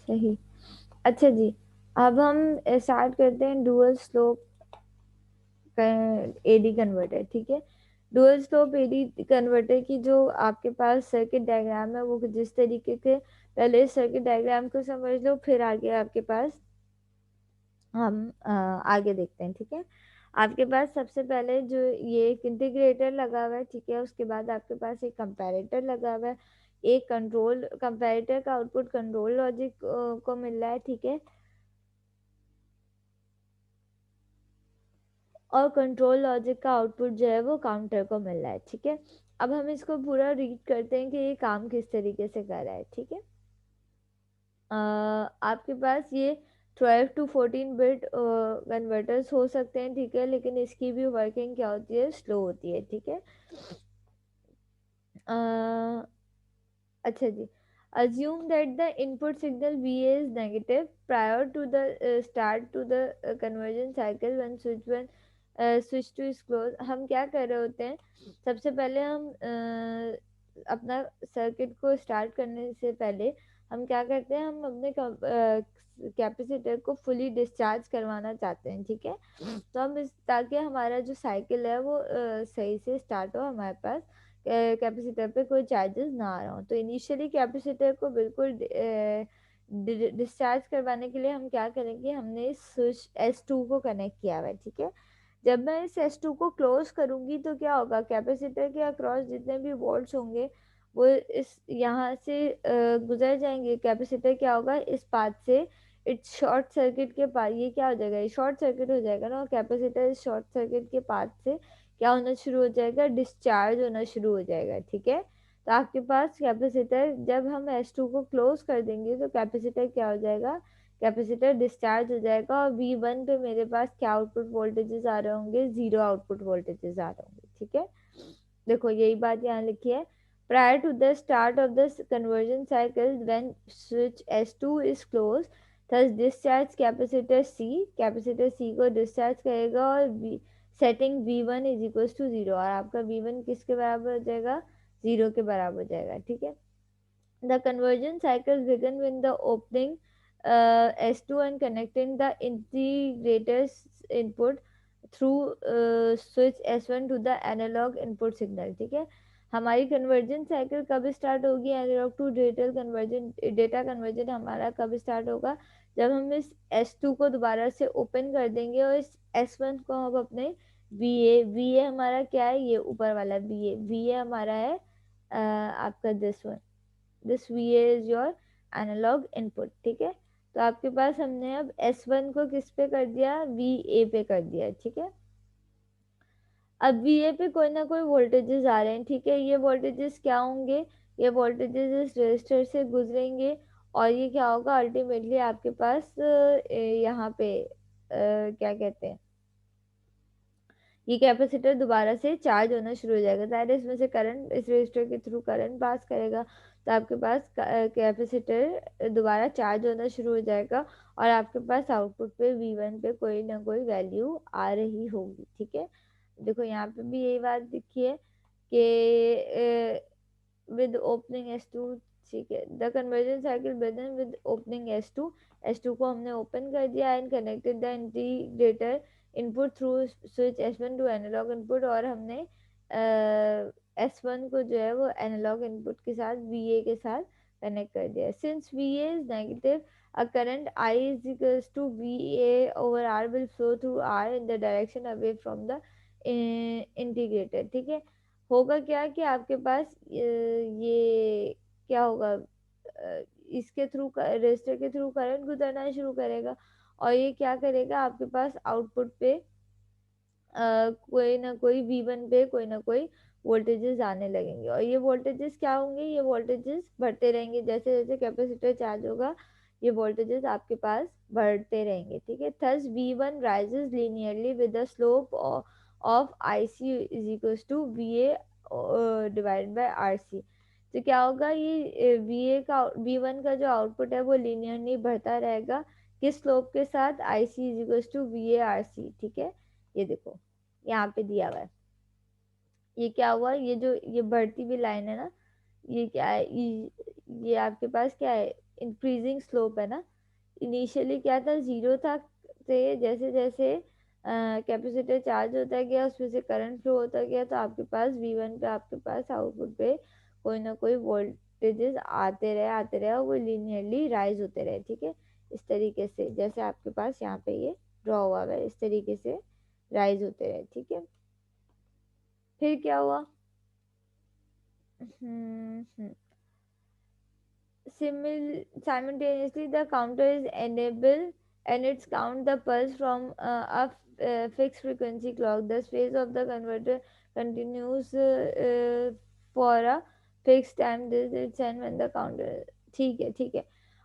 सही। अच्छा जी, अब हम स्टार्ट करते हैं डुअल स्लोप एडी कन्वर्टर, ठीक है। डुअल स्लोप एडी कन्वर्टर की जो आपके पास सर्किट डायग्राम है वो जिस तरीके के, पहले सर्किट डायग्राम को समझ लो, फिर आगे आपके पास हम आगे देखते हैं, ठीक है। आपके पास सबसे पहले जो ये एक इंटीग्रेटर लगा हुआ है, ठीक है, उसके बाद आपके पास एक कंपैरेटर लगा हुआ है, एक कंट्रोल, कंपैरेटर का आउटपुट कंट्रोल लॉजिक को मिल रहा है, ठीक है, और कंट्रोल लॉजिक का आउटपुट जो है वो काउंटर को मिल रहा है, ठीक है। अब हम इसको पूरा रीड करते हैं कि ये काम किस तरीके से कर रहा है, ठीक है। आपके पास ये 12 to 14 बिट कन्वर्टर्स हो सकते हैं, ठीक है, लेकिन इसकी भी वर्किंग क्या होती है, स्लो होती है, ठीक है। अच्छा जी, assume that the input signal VA is negative prior to the start to the conversion cycle when switch to is closed। हम क्या कर रहे होते हैं, सबसे पहले हम अपना सर्किट को स्टार्ट करने से पहले हम क्या करते हैं, हम अपने कैपेसिटर को फुली डिस्चार्ज करवाना चाहते हैं, ठीक है। तो हम इस, ताकि हमारा जो साइकिल है वो सही से स्टार्ट हो, हमारे पास कैपेसिटर पे कोई चार्जेस ना आ रहा हो। तो इनिशियली कैपेसिटर को बिल्कुल डिस्चार्ज करवाने के लिए हम क्या करेंगे, हमने इस स्विच S2 को कनेक्ट किया हुआ है, ठीक है। जब मैं इस S2 को क्लोज करूंगी तो क्या होगा, कैपेसिटर के अक्रॉस जितने भी वोल्ट्स होंगे वो इस यहाँ से गुजर जाएंगे। कैपेसिटर क्या होगा, इस पाथ से, इट्स शॉर्ट सर्किट के पास, ये क्या हो जाएगा, ये शॉर्ट सर्किट हो जाएगा ना, और कैपेसिटर इस शॉर्ट सर्किट के पाथ से क्या होना शुरू हो जाएगा, डिस्चार्ज होना शुरू हो जाएगा, ठीक है। तो आपके पास कैपेसिटर, जब हम S2 को क्लोज कर देंगे तो कैपेसिटर क्या हो जाएगा, कैपेसिटर डिस्चार्ज हो जाएगा, और V1 पे मेरे पास क्या आउटपुट वोल्टेजेस आ रहे होंगे, जीरो आउटपुट वोल्टेजेस आ रहे होंगे, ठीक है। देखो यही बात यहाँ लिखी है, prior to the start of the conversion cycle when switch S2 is closed, thus discharge capacitor C, capacitor C को डिस्चार्ज करेगा, और setting V1 is equal to zero, और आपका V1 किसके बराबर हो जाएगा, जीरो के बराबर हो जाएगा, ठीक है। The conversion cycles begin when the opening S2 and connecting the integrator's input through switch S1 to the analog input signal, ठीक है। हमारी कन्वर्जन साइकिल कब स्टार्ट होगी, analogue to digital conversion, data conversion हमारा कब स्टार्ट होगा, जब हम इस S2 को दोबारा से ओपन कर देंगे और इस S1 को हम अपने VA हमारा क्या है, ये ऊपर वाला VA हमारा है आपका this VA is your analogue input, ठीक है। तो आपके पास हमने अब S1 को किस पे कर दिया, VA पे कर दिया, ठीक है। अब VA पे कोई ना कोई वोल्टेजेस आ रहे हैं, ठीक है। ये वोल्टेजेस क्या होंगे, ये वोल्टेजेस इस रजिस्टर से गुजरेंगे, और ये क्या होगा, अल्टीमेटली आपके पास यहाँ पे क्या कहते हैं, ये कैपेसिटर दोबारा से चार्ज होना शुरू हो जाएगा, ज़ाहिर है इसमें से करंट, इस रजिस्टर के थ्रू करंट पास करेगा, तो आपके पास कैपेसिटर दोबारा चार्ज होना शुरू हो जाएगा, और आपके पास आउटपुट पे V1 पे कोई ना कोई वैल्यू आ रही होगी, ठीक है। देखो यहाँ पे भी यही बात लिखी है कि with opening S2, ठीक है, the conversion cycle begin with opening S2, S2 को हमने ओपन कर दिया and connected the integrator input through switch S1 to analogue input, और हमने S1 को जो है वो एनालॉग इनपुट के साथ VA के साथ कनेक्ट कर दिया। Since VA is negative, a current I is equals to VA over R will flow through R in the direction away from the integrator, ठीक है। होगा क्या कि आपके पास ये क्या होगा, इसके थ्रू, रजिस्टर के थ्रू करंट गुजरना शुरू करेगा, और ये क्या करेगा, आपके पास आउटपुट पे कोई ना कोई V1 पे कोई ना कोई वोल्टेजेस आने लगेंगे, और ये वोल्टेजेस क्या होंगे, ये वोल्टेजेस बढ़ते रहेंगे, जैसे जैसे कैपेसिटर चार्ज होगा ये वोल्टेजेस आपके पास बढ़ते रहेंगे, ठीक है। Thus V1 rises linearly with the slope of IC is equals to VA divide by RC। तो क्या होगा, ये VA का V1 का जो आउटपुट है वो लीनियरली बढ़ता रहेगा, किस स्लोप के साथ, IC is equal to VA RC, ठीक है। ये देखो यहाँ पे दिया हुआ है, ये क्या हुआ, ये जो ये बढ़ती हुई लाइन है ना, ये क्या है, ये आपके पास क्या है, इंक्रीजिंग स्लोप है ना। इनिशियली क्या था, जीरो था, से जैसे जैसे कैपेसिटर चार्ज होता गया उसमें से करंट फ्लो होता गया, तो आपके पास V1 पे आपके पास आउटपुट पे कोई ना कोई वोल्टेजेस आते रहे और वो लीनियरली राइज होते रहे, ठीक है। इस तरीके से जैसे आपके पास यहाँ पे ये ड्रॉ हुआ है, इस तरीके से राइज होते रहे, ठीक है। फिर क्या हुआ, simultaneously the counter is enabled and it's count the pulse from a fixed frequency clock. The phase of the converter continues for a fixed time. This is and when the counter, ठीक है ठीक है।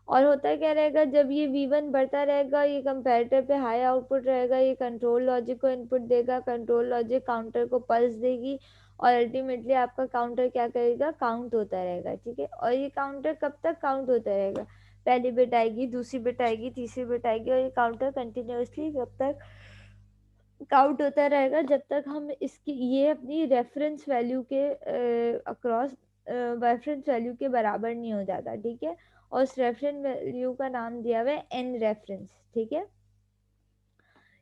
और होता क्या रहेगा, जब ये V1 बढ़ता रहेगा, ये कंपैरेटर पे हाई आउटपुट रहेगा, ये कंट्रोल लॉजिक को इनपुट देगा, कंट्रोल लॉजिक काउंटर को पल्स देगी, और अल्टीमेटली आपका काउंटर क्या करेगा, काउंट होता रहेगा, ठीक है। और ये काउंटर कब तक काउंट होता रहेगा, पहली बिट आएगी, दूसरी बिट आएगी, तीसरी बिट आएगी, और ये काउंटर कंटिन्यूअसली कब तक काउंट होता रहेगा, जब तक हम इसकी ये अपनी रेफरेंस वैल्यू के अक्रॉस रेफरेंस वैल्यू के बराबर नहीं हो जाता, ठीक है। और उस रेफरेंस वैल्यू का नाम दिया हुआ है एन रेफरेंस, ठीक है।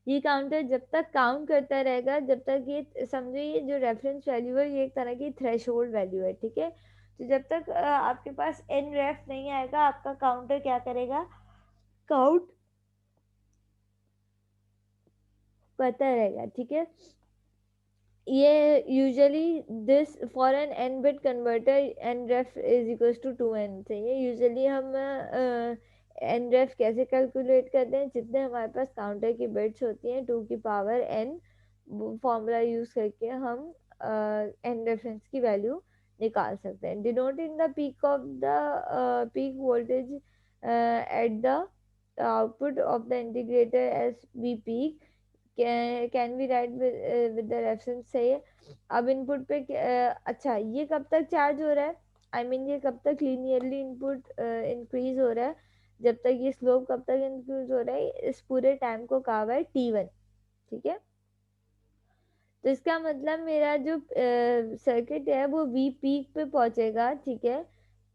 ये काउंटर जब तक काउंट करता रहेगा, जब तक ये समझो, ये जो रेफरेंस वैल्यू है ये एक तरह की थ्रेशोल्ड वैल्यू है, ठीक है। तो जब तक आपके पास एन रेफ नहीं आएगा, आपका काउंटर क्या करेगा, काउंट करता रहेगा, ठीक है। ये usually this for N N bit converter N ref is equals to 2n से, ये यूजुअली हम एन रेफ कैसे कैलकुलेट करते हैं, जितने हमारे पास काउंटर की बिट्स होती हैं 2 की पावर n, फॉर्मूला यूज करके हम एन रेफरेंस की वैल्यू निकाल सकते हैं। Denoting the peak of the peak voltage at the output of the integrator S V peak can be right with the reference, सही है। अब इनपुट पे अच्छा, ये कब तक चार्ज हो रहा है, आई मीन ये कब तक लीनियरली इनपुट इंक्रीज हो रहा है, जब तक ये स्लोप कब तक इंक्रीज हो रहा है, इस पूरे टाइम को कहा हुआ है T1, ठीक है। तो इसका मतलब मेरा जो सर्किट है वो वी पीक पे पहुंचेगा, ठीक है,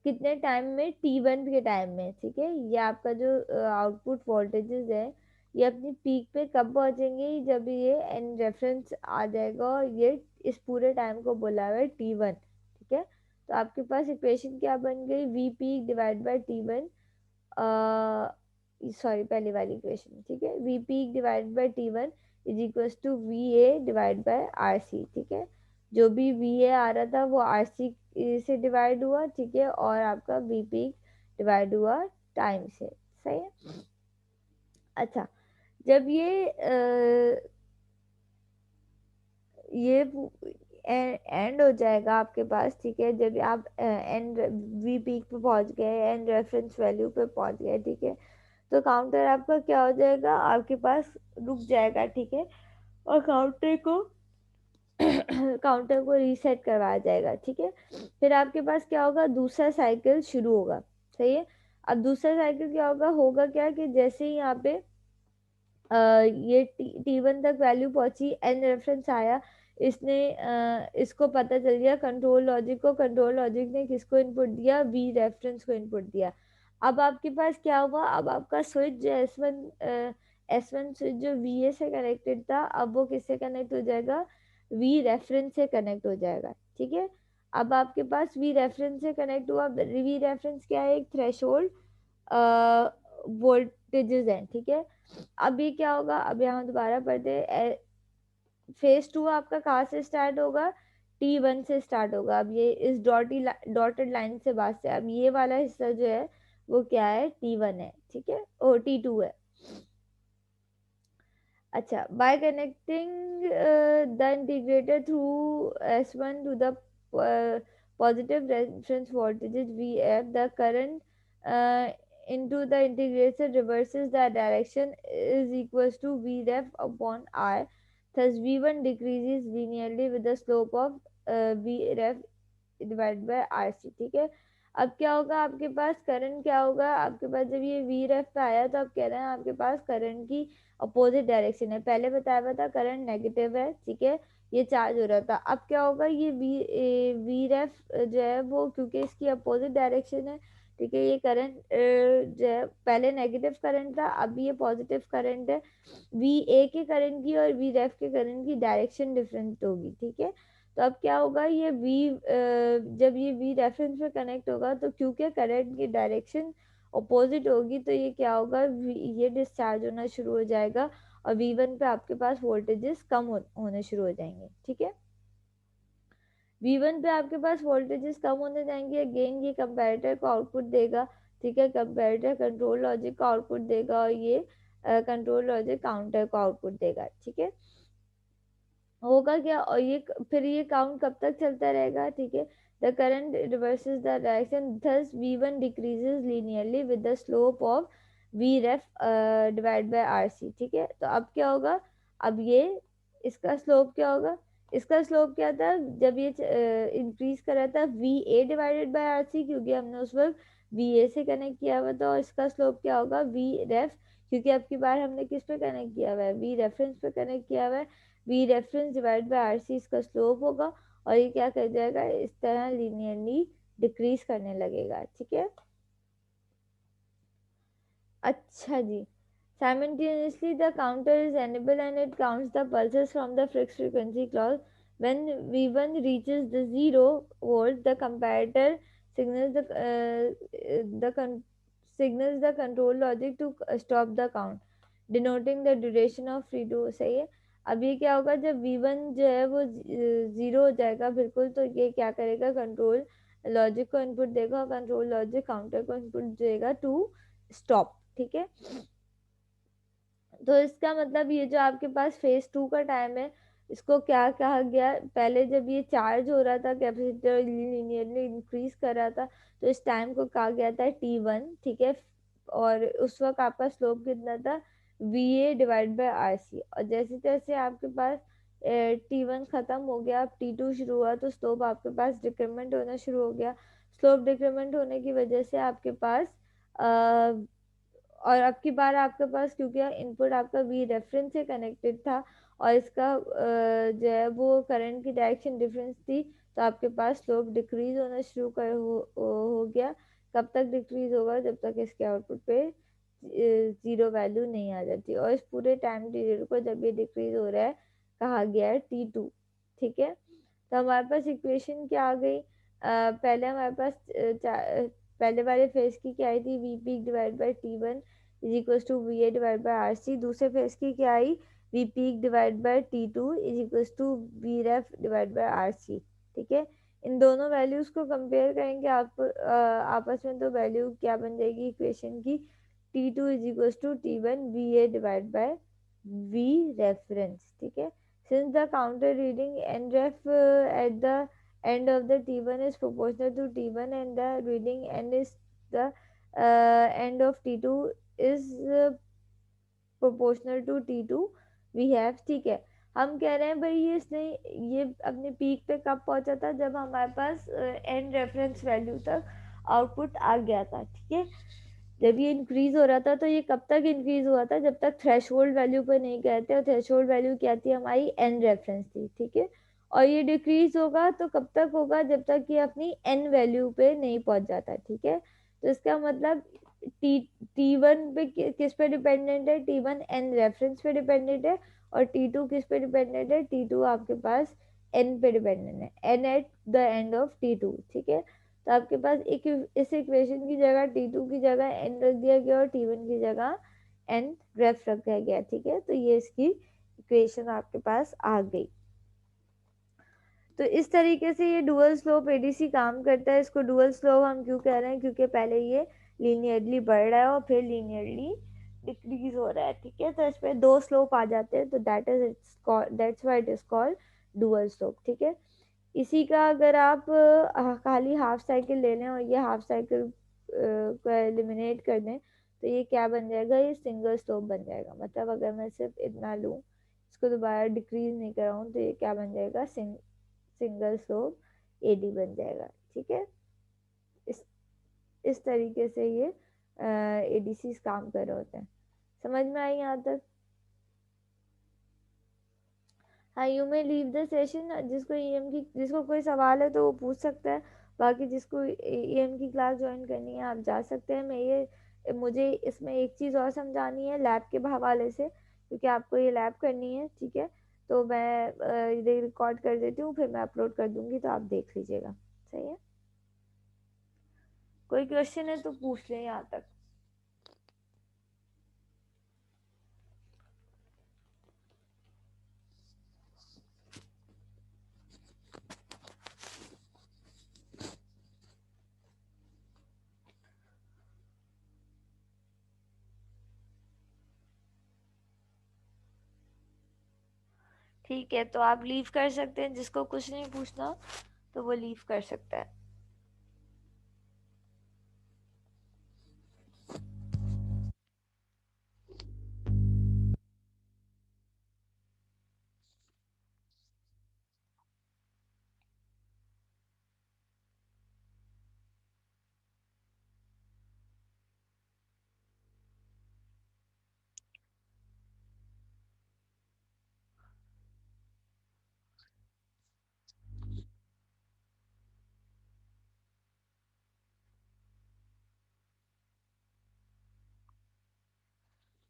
कितने टाइम में, T1 के टाइम में, ठीक है। ये आपका जो आउटपुट वोल्टेजेस है ये अपनी पीक पे कब पहुंचेंगे, जब ये एन रेफरेंस आ जाएगा, और ये इस पूरे टाइम को बोला हुआ है T1, ठीक है। तो आपके पास इक्वेशन क्या बन गई, V peak divide by T1, sorry पहली वाली इक्वेशन, ठीक है, V peak divide by T1 is equals to V A divide by R C, ठीक है। जो भी वी ए आ रहा था वो आर सी से डिवाइड हुआ, ठीक है, और आपका वी पीक डिवाइड हुआ टाइम से, सही है। अच्छा, जब ये एंड हो जाएगा आपके पास, ठीक है, जब आप एंड वी पीक पे पहुंच गए, एंड रेफरेंस वैल्यू पे पहुंच गए, ठीक है, तो काउंटर आपका क्या हो जाएगा, आपके पास रुक जाएगा, ठीक है, और काउंटर को रीसेट करवाया जाएगा, ठीक है। फिर आपके पास क्या होगा, दूसरा साइकिल शुरू होगा, सही है। अब दूसरा साइकिल क्या होगा, क्या कि जैसे ही यहाँ पे ये T1 तक वैल्यू पहुंची, एन रेफरेंस आया, इसने इसको पता चल गया कंट्रोल लॉजिक को, कंट्रोल लॉजिक ने किसको इनपुट दिया, वी रेफरेंस को इनपुट दिया। अब आपके पास क्या हुआ, अब आपका स्विच जो S1 स्विच जो VA से कनेक्टेड था, अब वो किससे कनेक्ट हो जाएगा, वी रेफरेंस से कनेक्ट हो जाएगा, ठीक है। अब आपके पास वी रेफरेंस से कनेक्ट हुआ, वी रेफरेंस क्या है, एक थ्रेशोल्ड वोल्टेजेस है, ठीक है। अब ये क्या होगा, अब यहाँ दोबारा पढ़ते, फेज 2 आपका कहाँ से स्टार्ट होगा, T1 से स्टार्ट होगा। अब ये इस डॉटेड लाइन से बात से, अब ये वाला हिस्सा जो है वो क्या है, T1 है, ठीक है, ओ T2 है। अच्छा, by connecting the integrator through S1 to the positive reference voltages VF, the current uh, into the integrator reverses the direction is equals to Vref upon R. Thus, V1 decreases linearly with the slope of Vref divide by R C. ठीक है, अब क्या होगा आपके पास, current क्या होगा आपके पास, जब ये वी रेफ पे आया तो आप कह रहे हैं आपके पास करंट की अपोजिट डायरेक्शन है। पहले बताया हुआ था करंट नेगेटिव है, ठीक है, ये चार्ज हो रहा था। अब क्या होगा, ये वी रेफ जो है वो, क्योंकि इसकी अपोजिट डायरेक्शन है, ठीक है, ये करंट जो है पहले नेगेटिव करंट था, अब ये पॉजिटिव करंट है। वी ए के करंट की और वी रेफ के करंट की डायरेक्शन डिफरेंट होगी, ठीक है। तो अब क्या होगा, ये वी जब ये वी रेफरेंस में कनेक्ट होगा तो क्योंकि करंट की डायरेक्शन अपोजिट होगी तो ये क्या होगा, ये डिस्चार्ज होना शुरू हो जाएगा और V1 पे आपके पास वोल्टेजेस कम होने शुरू हो जाएंगे, ठीक है। V1 पे आपके पास वोल्टेजेस कम होने जाएंगे, अगेन ये कंपैरेटर को आउटपुट देगा, ठीक है, कंपैरेटर कंट्रोल लॉजिक को आउटपुट देगा और ये कंट्रोल लॉजिक काउंटर को आउटपुट देगा, ठीक है। होगा क्या, और ये फिर ये काउंट कब तक चलता रहेगा, ठीक है। The current reverses the direction, thus V1 decreases linearly with the slope of Vref divide bye RC, ठीक है। तो अब क्या होगा, अब ये इसका स्लोप क्या होगा, इसका स्लोप क्या था, जब ये इंक्रीज कर रहा था VA डिवाइडेड बाय RC, क्योंकि हमने उस वक्त VA से कनेक्ट किया हुआ था, और इसका स्लोप क्या होगा Vref, क्योंकि अब की बार हमने किस पे कनेक्ट किया हुआ है, V रेफरेंस पे कनेक्ट किया हुआ है। V reference divide by R C इसका स्लोप होगा, और ये क्या कर जाएगा, इस तरह लीनियरली डिक्रीज करने लगेगा, ठीक है। अच्छा जी, simultaneously the counter is enabled and it counts the pulses from the fixed frequency clause. When V1 reaches the 0 volt, the comparator signals signals the control logic to stop the count, denoting the duration of free to, सही है। अब ये क्या होगा, जब V1 जो है वो 0 हो जाएगा बिल्कुल, तो ये क्या करेगा, कंट्रोल लॉजिक को इनपुट देगा और कंट्रोल लॉजिक काउंटर को इनपुट देगा टू स्टॉप, ठीक है। तो इसका मतलब ये जो आपके पास फेज 2 का टाइम है, इसको क्या कहा गया, पहले जब ये चार्ज हो रहा था, कैपेसिटर लीनियरली इंक्रीज कर रहा था, तो इस टाइम को कहा गया था T1, ठीक है। और उस वक्त आपका स्लोप कितना था, VA डिवाइड बाय RC, और जैसे जैसे आपके पास T1 खत्म हो गया, अब T2 शुरू हुआ, तो स्लोप आपके पास डिक्रीमेंट होना शुरू हो गया। स्लोप डिक्रीमेंट होने की वजह से आपके पास और अब की बार आपके पास, क्योंकि इनपुट आपका वी रेफरेंस से कनेक्टेड था और इसका जो है वो करंट की डायरेक्शन डिफरेंस थी, तो आपके पास स्लोप डिक्रीज होना शुरू हो गया। कब तक डिक्रीज होगा, जब तक इसके आउटपुट पे जीरो वैल्यू नहीं आ जाती, और इस पूरे टाइम पीरियड को जब ये डिक्रीज हो रहा है कहा गया है T2, ठीक है। तो हमारे पास इक्वेशन क्या आ गई, पहले हमारे पास पहले वाले फेज की क्या आई थी, V peak divide by T1 is equal to V A divide by R C. दूसरे फेज की क्या आई, V peak divide by T2 is equal to V ref divide by R C, ठीक है। इन दोनों वैल्यूज को कंपेयर करेंगे आप आपस में, तो वैल्यू क्या बन जाएगी इक्वेशन की, T2 is equal to T1 V A divide by V reference, ठीक है। Since the counter reading nref at the end of the T1 is proportional to T1 and the reading n is the end of T2 is proportional to T2 we have, ठीक है। हम कह रहे हैं भाई ये इसने ये अपने पीक पे कब पहुंचा था, जब हमारे पास एन रेफरेंस वैल्यू तक आउटपुट आ गया था, ठीक है। जब ये इंक्रीज हो रहा था तो ये कब तक इंक्रीज हुआ था, जब तक थ्रेशोल्ड वैल्यू पे नहीं गए थे, और थ्रेशोल्ड वैल्यू क्या थी हमारी, एन रेफरेंस थी, ठीक है। और ये डिक्रीज होगा तो कब तक होगा, जब तक ये अपनी एन वैल्यू पे नहीं पहुंच जाता, ठीक है। तो इसका मतलब टी T1 पे किस पे डिपेंडेंट है, T1 एन रेफरेंस पे डिपेंडेंट है, और T2 किस पे डिपेंडेंट है, T2 आपके पास एन पे डिपेंडेंट है, N at the end of T2, ठीक है। तो आपके पास एक इस इक्वेशन की जगह T2 की जगह एन रख दिया गया और T1 की जगह एन रेफ रखा गया, ठीक है। तो ये इसकी इक्वेशन आपके पास आ गई। तो इस तरीके से ये डुअल स्लोप एडीसी काम करता है। इसको डुअल स्लोप हम क्यों कह रहे हैं, क्योंकि पहले ये लीनियरली बढ़ रहा है और फिर लीनियरली डिक्रीज हो रहा है, ठीक है, तो इसमें दो स्लोप आ जाते हैं, तो that's why it is called dual slope, ठीक है। इसी का अगर आप खाली हाफ साइकिल ले लें और ये हाफ साइकिल को एलिमिनेट कर दें, तो ये क्या बन जाएगा, ये सिंगल स्लोप बन जाएगा। मतलब अगर मैं सिर्फ इतना लूँ, इसको दोबारा डिक्रीज नहीं कराऊँ, तो ये क्या बन जाएगा, सिंगल स्लोप एडी बन जाएगा, ठीक है। इस इस तरीके से ये एडीसी काम कर रहे होते हैं। समझ में आई यहाँ तक? हाँ, you may leave the session. जिसको कोई सवाल है तो वो पूछ सकता है। बाकी जिसको ईएम की क्लास ज्वाइन करनी है आप जा सकते हैं। मुझे इसमें एक चीज़ और समझानी है लैब के हवाले से, क्योंकि आपको ये लैब करनी है, ठीक है। तो मैं ये रिकॉर्ड कर देती हूँ, फिर मैं अपलोड कर दूंगी, तो आप देख लीजिएगा। सही है? कोई क्वेश्चन है तो पूछ लें यहाँ तक। ठीक है, तो आप लीव कर सकते हैं। जिसको कुछ नहीं पूछना तो वो लीव कर सकता है।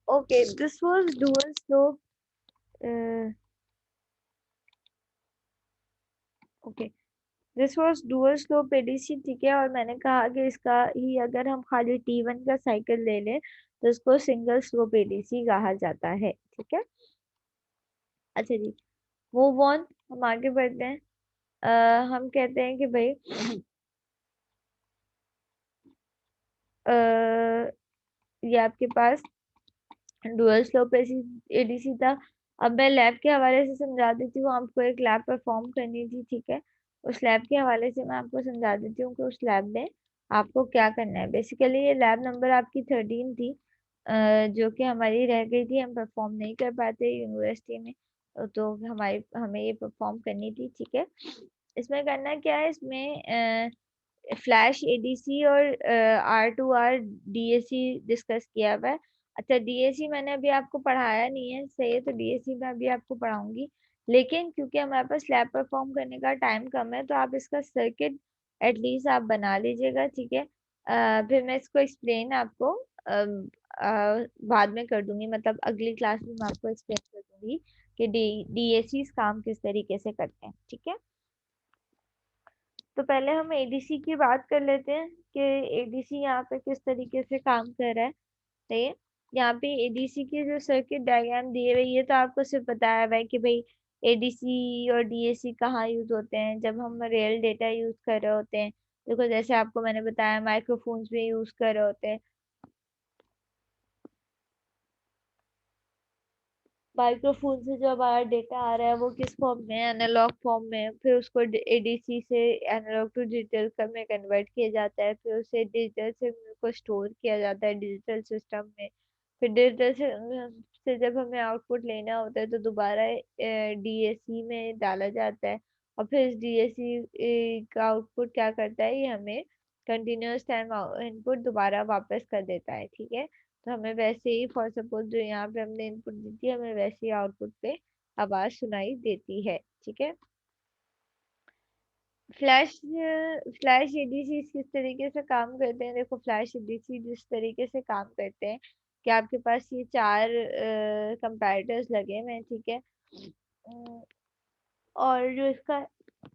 Okay, this was dual slope. Okay, this was dual slope ADC, ठीक है। और मैंने कहा कि इसका ही अगर हम खाली T1 का साइकिल ले लें तो इसको सिंगल स्लोप एडीसी कहा जाता है, ठीक है। अच्छा जी, मूव ऑन, हम आगे बढ़ते हैं। हम कहते हैं कि भाई ये आपके पास डुअल स्लोप एडीसी था। अब मैं लैब के हवाले से समझा देती हूँ आपको। एक लैब परफॉर्म करनी थी, ठीक है। उस लैब के हवाले से मैं आपको समझा देती हूँ कि उस लैब में आपको क्या करना है। बेसिकली ये लैब नंबर आपकी 13 थी, जो कि हमारी रह गई थी, हम परफॉर्म नहीं कर पाते यूनिवर्सिटी में। तो हमें ये परफॉर्म करनी थी, ठीक है। इसमें करना क्या है, इसमें फ्लैश एडीसी और R2R डीएसी डिस्कस किया हुआ है। अच्छा, डीएसी मैंने अभी आपको पढ़ाया नहीं है, सही है, तो डीएसी मैं अभी आपको पढ़ाऊंगी। लेकिन क्योंकि हमारे पास लैब परफॉर्म करने का टाइम कम है, तो आप इसका सर्किट एटलीस्ट आप बना लीजिएगा, ठीक है। फिर मैं इसको एक्सप्लेन आपको बाद में कर दूंगी। मतलब अगली क्लास में मैं आपको एक्सप्लेन कर दूंगी कि डीएसी काम किस तरीके से करते हैं, ठीक है। तो पहले हम एडीसी की बात कर लेते हैं कि एडीसी यहाँ पे किस तरीके से काम कर रहा है। सही है। यहाँ पे एडीसी की जो सर्किट डायग्राम दी हुई है, तो आपको सिर्फ बताया हुआ है कि भाई एडीसी और डीएसी कहाँ यूज होते हैं, जब हम रियल डेटा यूज कर रहे होते हैं। देखो, जैसे आपको मैंने बताया माइक्रोफोन्स में यूज कर रहे होते हैं। माइक्रोफोन से जो हमारा डेटा आ रहा है वो किस फॉर्म में है, एनालॉग फॉर्म में है। फिर उसको एडीसी से एनालॉग टू डिजिटल में कन्वर्ट किया जाता है। फिर उसे डिजिटल से को स्टोर किया जाता है डिजिटल सिस्टम में। फिर डिजिटल से जब हमें आउटपुट लेना होता है तो दोबारा डीएसी में डाला जाता है। और फिर इस डीएसी का आउटपुट क्या करता है, ये हमें कंटिन्यूअस टाइम इनपुट दोबारा वापस कर देता है, ठीक है। तो हमें वैसे ही, फॉर सपोज जो यहाँ पे हमने इनपुट दी थी, हमें वैसे ही आउटपुट पे आवाज सुनाई देती है, ठीक है। फ्लैश फ्लैश एडीसी किस तरीके से काम करते हैं, देखो फ्लैश एडीसी जिस तरीके से काम करते हैं कि आपके पास ये चार कंपैरेटर्स लगे हुए हैं, ठीक है। और जो इसका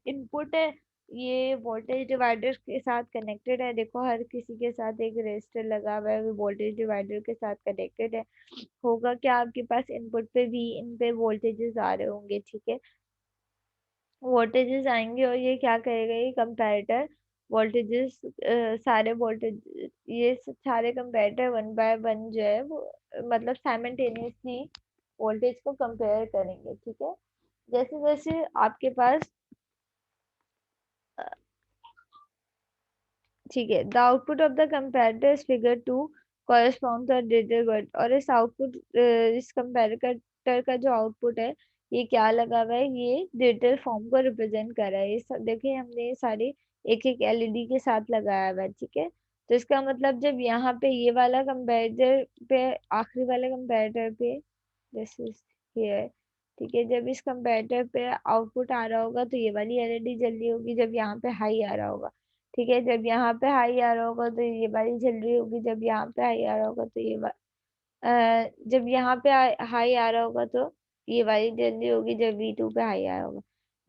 इनपुट है, ये वोल्टेज डिवाइडर के साथ कनेक्टेड है। देखो, हर किसी के साथ एक रेजिस्टर लगा हुआ है, वो वोल्टेज डिवाइडर के साथ कनेक्टेड है। होगा क्या, आपके पास इनपुट पे भी इन पे वोल्टेजेस आ रहे होंगे, ठीक है। वोल्टेजेस आएंगे और ये क्या करेगा, ये कंपैरेटर वोल्टेजेस सारे वोल्टेज ये सारे कंपैरेटर वन बाय वन जो है वो मतलब साइमल्टेनियसली वोल्टेज को कंपेयर करेंगे, ठीक है। जैसे जैसे आपके पास ठीक है, the output of the comparator is figure to correspond to digital word. और इस आउटपुट इस कंपैरेटर का जो आउटपुट है ये क्या लगा हुआ है, ये डिजिटल फॉर्म को रिप्रेजेंट कर रहा है। ये सब देखिए हमने ये सारे एक एक एलईडी के साथ लगाया हुआ है, ठीक है। तो इसका मतलब जब यहाँ पे ये वाला कंपैरेटर पे आखिरी वाले कंपैरेटर पे दिस इज हियर, ठीक है, जब इस कंपैरेटर पे आउटपुट आ रहा होगा तो ये वाली एलईडी जल रही होगी, जब यहाँ पे हाई आ रहा होगा, ठीक है, जब यहाँ पे हाई आ रहा होगा तो ये वाली जल रही होगी, जब यहाँ पे हाई आ रहा होगा तो जब यहाँ पे हाई आ रहा होगा तो ये वाली जल रही होगी, जब V2 पे हाई आ रहा होगा,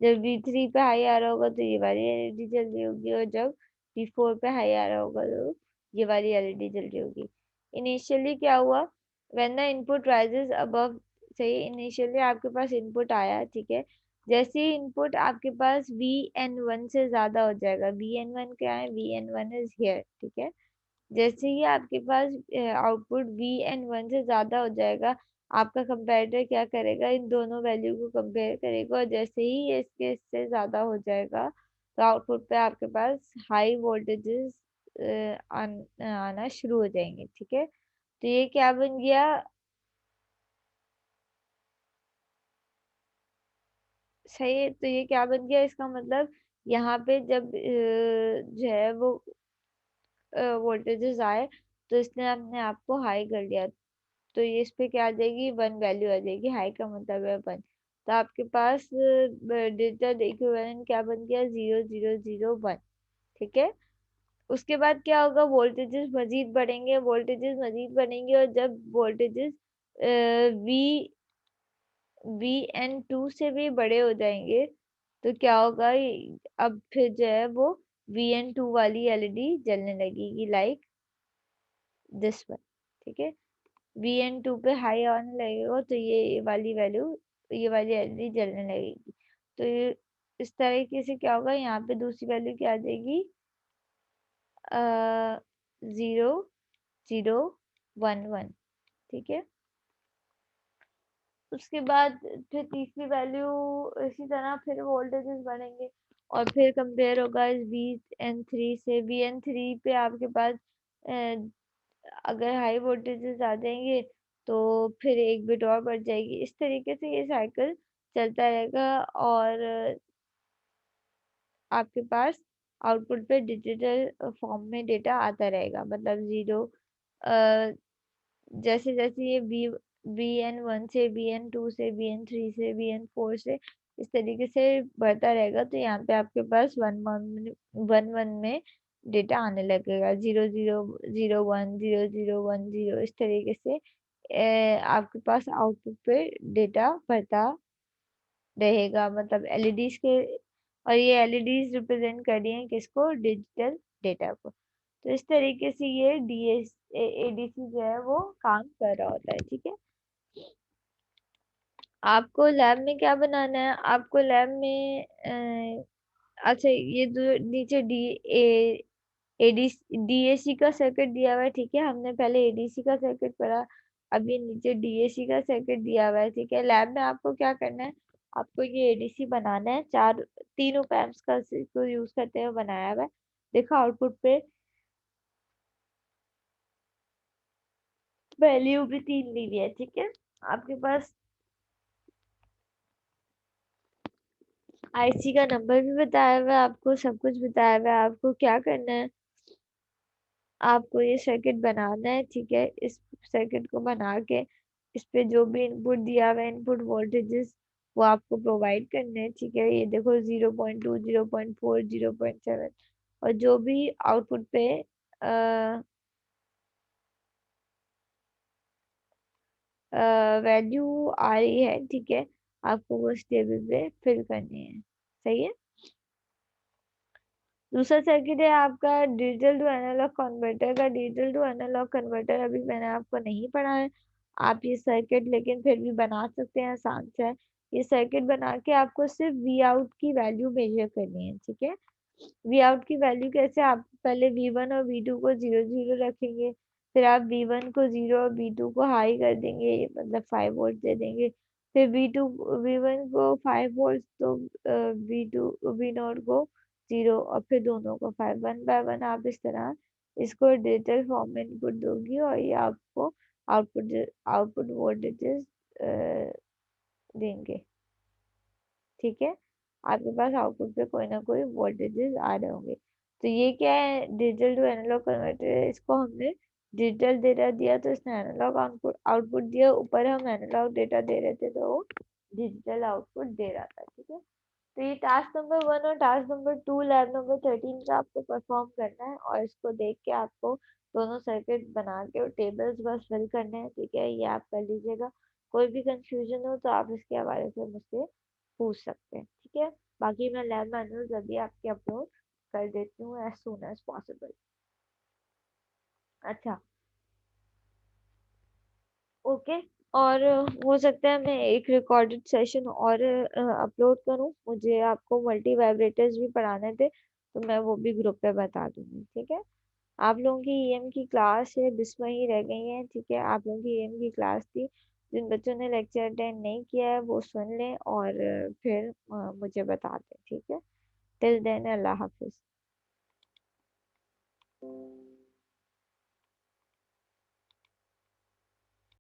जब V3 पे हाई आ रहा होगा तो ये वाली एलईडी जल रही होगी, और जब V4 पे हाई आ रहा होगा तो ये वाली एलईडी जल रही होगी। इनिशियली क्या हुआ, when the input rises above, सही, इनिशियली आपके पास इनपुट आया, ठीक है, जैसे ही इनपुट आपके पास Vn1 से ज्यादा हो जाएगा, Vn1 क्या है, Vn1 इज हियर, ठीक है, जैसे ही आपके पास आउटपुट Vn1 से ज्यादा हो जाएगा, आपका कंपैरेटर क्या करेगा, इन दोनों वैल्यू को कंपेयर करेगा, और जैसे ही ये इसके इससे ज्यादा हो जाएगा तो आउटपुट पे आपके पास हाई वोल्टेजेस आना शुरू हो जाएंगे, ठीक है। तो ये क्या बन गया, सही है, तो ये क्या बन गया, इसका मतलब यहाँ पे जब जो है वो वोल्टेजेस आए तो इसने अपने आप को हाई कर लिया, तो ये इस पे क्या आ जाएगी, वन वैल्यू आ जाएगी, हाई का मतलब है वन। तो आपके पास डिजिटल इक्विवेलेंट क्या बन गया, 0001, ठीक है। उसके बाद क्या होगा, वोल्टेजेस मजीद बढ़ेंगे, वोल्टेजेस मजीद बढ़ेंगे, और जब वोल्टेजेस वी Vn2 से भी बड़े हो जाएंगे तो क्या होगा, अब फिर जो है वो Vn2 वाली एलईडी जलने लगेगी, लाइक दिस वन, ठीक है। Vn2 पे हाई आने लगेगा तो ये वाली वैल्यू, ये वाली एलईडी जलने लगेगी। तो ये इस तरीके से क्या होगा, यहाँ पे दूसरी वैल्यू क्या आ जाएगी, 0011, ठीक है। उसके बाद फिर तीसरी वैल्यू इसी तरह फिर वोल्टेजेस बढ़ेंगे, और फिर कंपेयर होगा इस Vn3 से, Vn3 पे आपके पास अ, अगर हाई वोल्टेजेस आ जाएंगे तो फिर एक बिट और बढ़ जाएगी, इस तरीके से ये साइकिल चलता रहेगा, और आपके पास आउटपुट पे डिजिटल फॉर्म में डेटा आता रहेगा, मतलब जीरो, जैसे जैसे ये Vn1 से Vn2 से Vn3 से Vn4 से इस तरीके से बढ़ता रहेगा, तो यहाँ पे आपके पास वन वन में डेटा आने लगेगा, 0001 0010 इस तरीके से आपके पास आउटपुट पे डेटा बढ़ता रहेगा, मतलब एलईडीज के, और ये एलईडीज रिप्रेजेंट कर रही हैं किसको, डिजिटल डेटा को। तो इस तरीके से ये एडीसी जो है वो काम कर रहा होता है, ठीक है। आपको लैब में क्या बनाना है, आपको लैब में अच्छा ये जो नीचे डी ए एडीसी डीएसी का सर्किट दिया हुआ है, ठीक है, हमने पहले एडीसी का सर्किट पढ़ा, अब ये नीचे डीएसी का सर्किट दिया हुआ है, ठीक है। लैब में आपको क्या करना है, आपको ये एडीसी बनाना है, चार तीन ऑप एम्प्स का इसको यूज करते हुए बनाया हुआ है, देखो आउटपुट पे वैल्यू भी तीन ली हुई है, ठीक है। आपके पास आईसी का नंबर भी बताया हुआ है, आपको सब कुछ बताया हुआ है, आपको क्या करना है, आपको ये सर्किट बनाना है, ठीक है। इस सर्किट को बना के इस पे जो भी इनपुट दिया हुआ है, इनपुट वोल्टेजेस वो आपको प्रोवाइड करने हैं, ठीक है। ये देखो 0.2 0.4 0.7, और जो भी आउटपुट पे वैल्यू आ रही है, ठीक है, आपको वो इस टेबल पे फिल करनी है, सही है। दूसरा सर्किट है आपका डिजिटल टू एनालॉग कन्वर्टर का, डिजिटल टू एनालॉग कन्वर्टर अभी मैंने आपको नहीं पढ़ा है, आप ये सर्किट लेकिन फिर भी बना सकते हैं, आसान से है। ये सर्किट बना के आपको सिर्फ वी आउट की वैल्यू मेजर करनी है, ठीक है। वी आउट की वैल्यू कैसे, आप पहले V1 और V2 को 0 0 रखेंगे, फिर आप V1 को 0 और V2 को हाई कर देंगे, मतलब 5 वोल्ट दे देंगे, फिर V1 को 5 वोल्ट तो V0 को 0 और फिर दोनों को 5, 1 बाय 1 आप इस तरह इसको डिजिटल फॉर्म में इनपुट दोगी और ये आपको आउटपुट आउटपुट वोल्टेजेस देंगे। ठीक है, आपके पास आउटपुट पे कोई ना कोई वोल्टेजेस आ रहे होंगे। तो ये क्या है, डिजिटल टू एनालॉग कन्वर्टर है, इसको हमने डिजिटल डेटा दिया तो इसने एनालॉग आउटपुट आउटपुट दिया, ऊपर हम एनालॉग डेटा दे रहे थे तो वो डिजिटल आउटपुट दे रहा था। ठीक है, तो ये टास्क नंबर 1 और टास्क नंबर 2 लैब नंबर 13 का आपको परफॉर्म करना है, और इसको देख के आपको दोनों सर्किट बना के और टेबल्स बस फिल करने हैं। ठीक है, ये आप कर लीजिएगा। कोई भी कंफ्यूजन हो तो आप इसके हवाले से मुझसे पूछ सकते हैं। ठीक है, बाकी मैं लैब मैनुअल्स अभी आपके अपलोड कर देती हूँ एज सून एज पॉसिबल। अच्छा, ओके। और हो सकता है मैं एक रिकॉर्डेड सेशन और अपलोड करूँ, मुझे आपको मल्टी वाइब्रेटर्स भी पढ़ाने थे तो मैं वो भी ग्रुप पे बता दूंगी। ठीक है, आप लोगों की ईएम की क्लास है 20 ही रह गई है। ठीक है, आप लोगों की ईएम की क्लास थी, जिन बच्चों ने लेक्चर अटेंड नहीं किया है वो सुन लें और फिर मुझे बता दें। ठीक है, टिल देन अल्लाह हाफिज।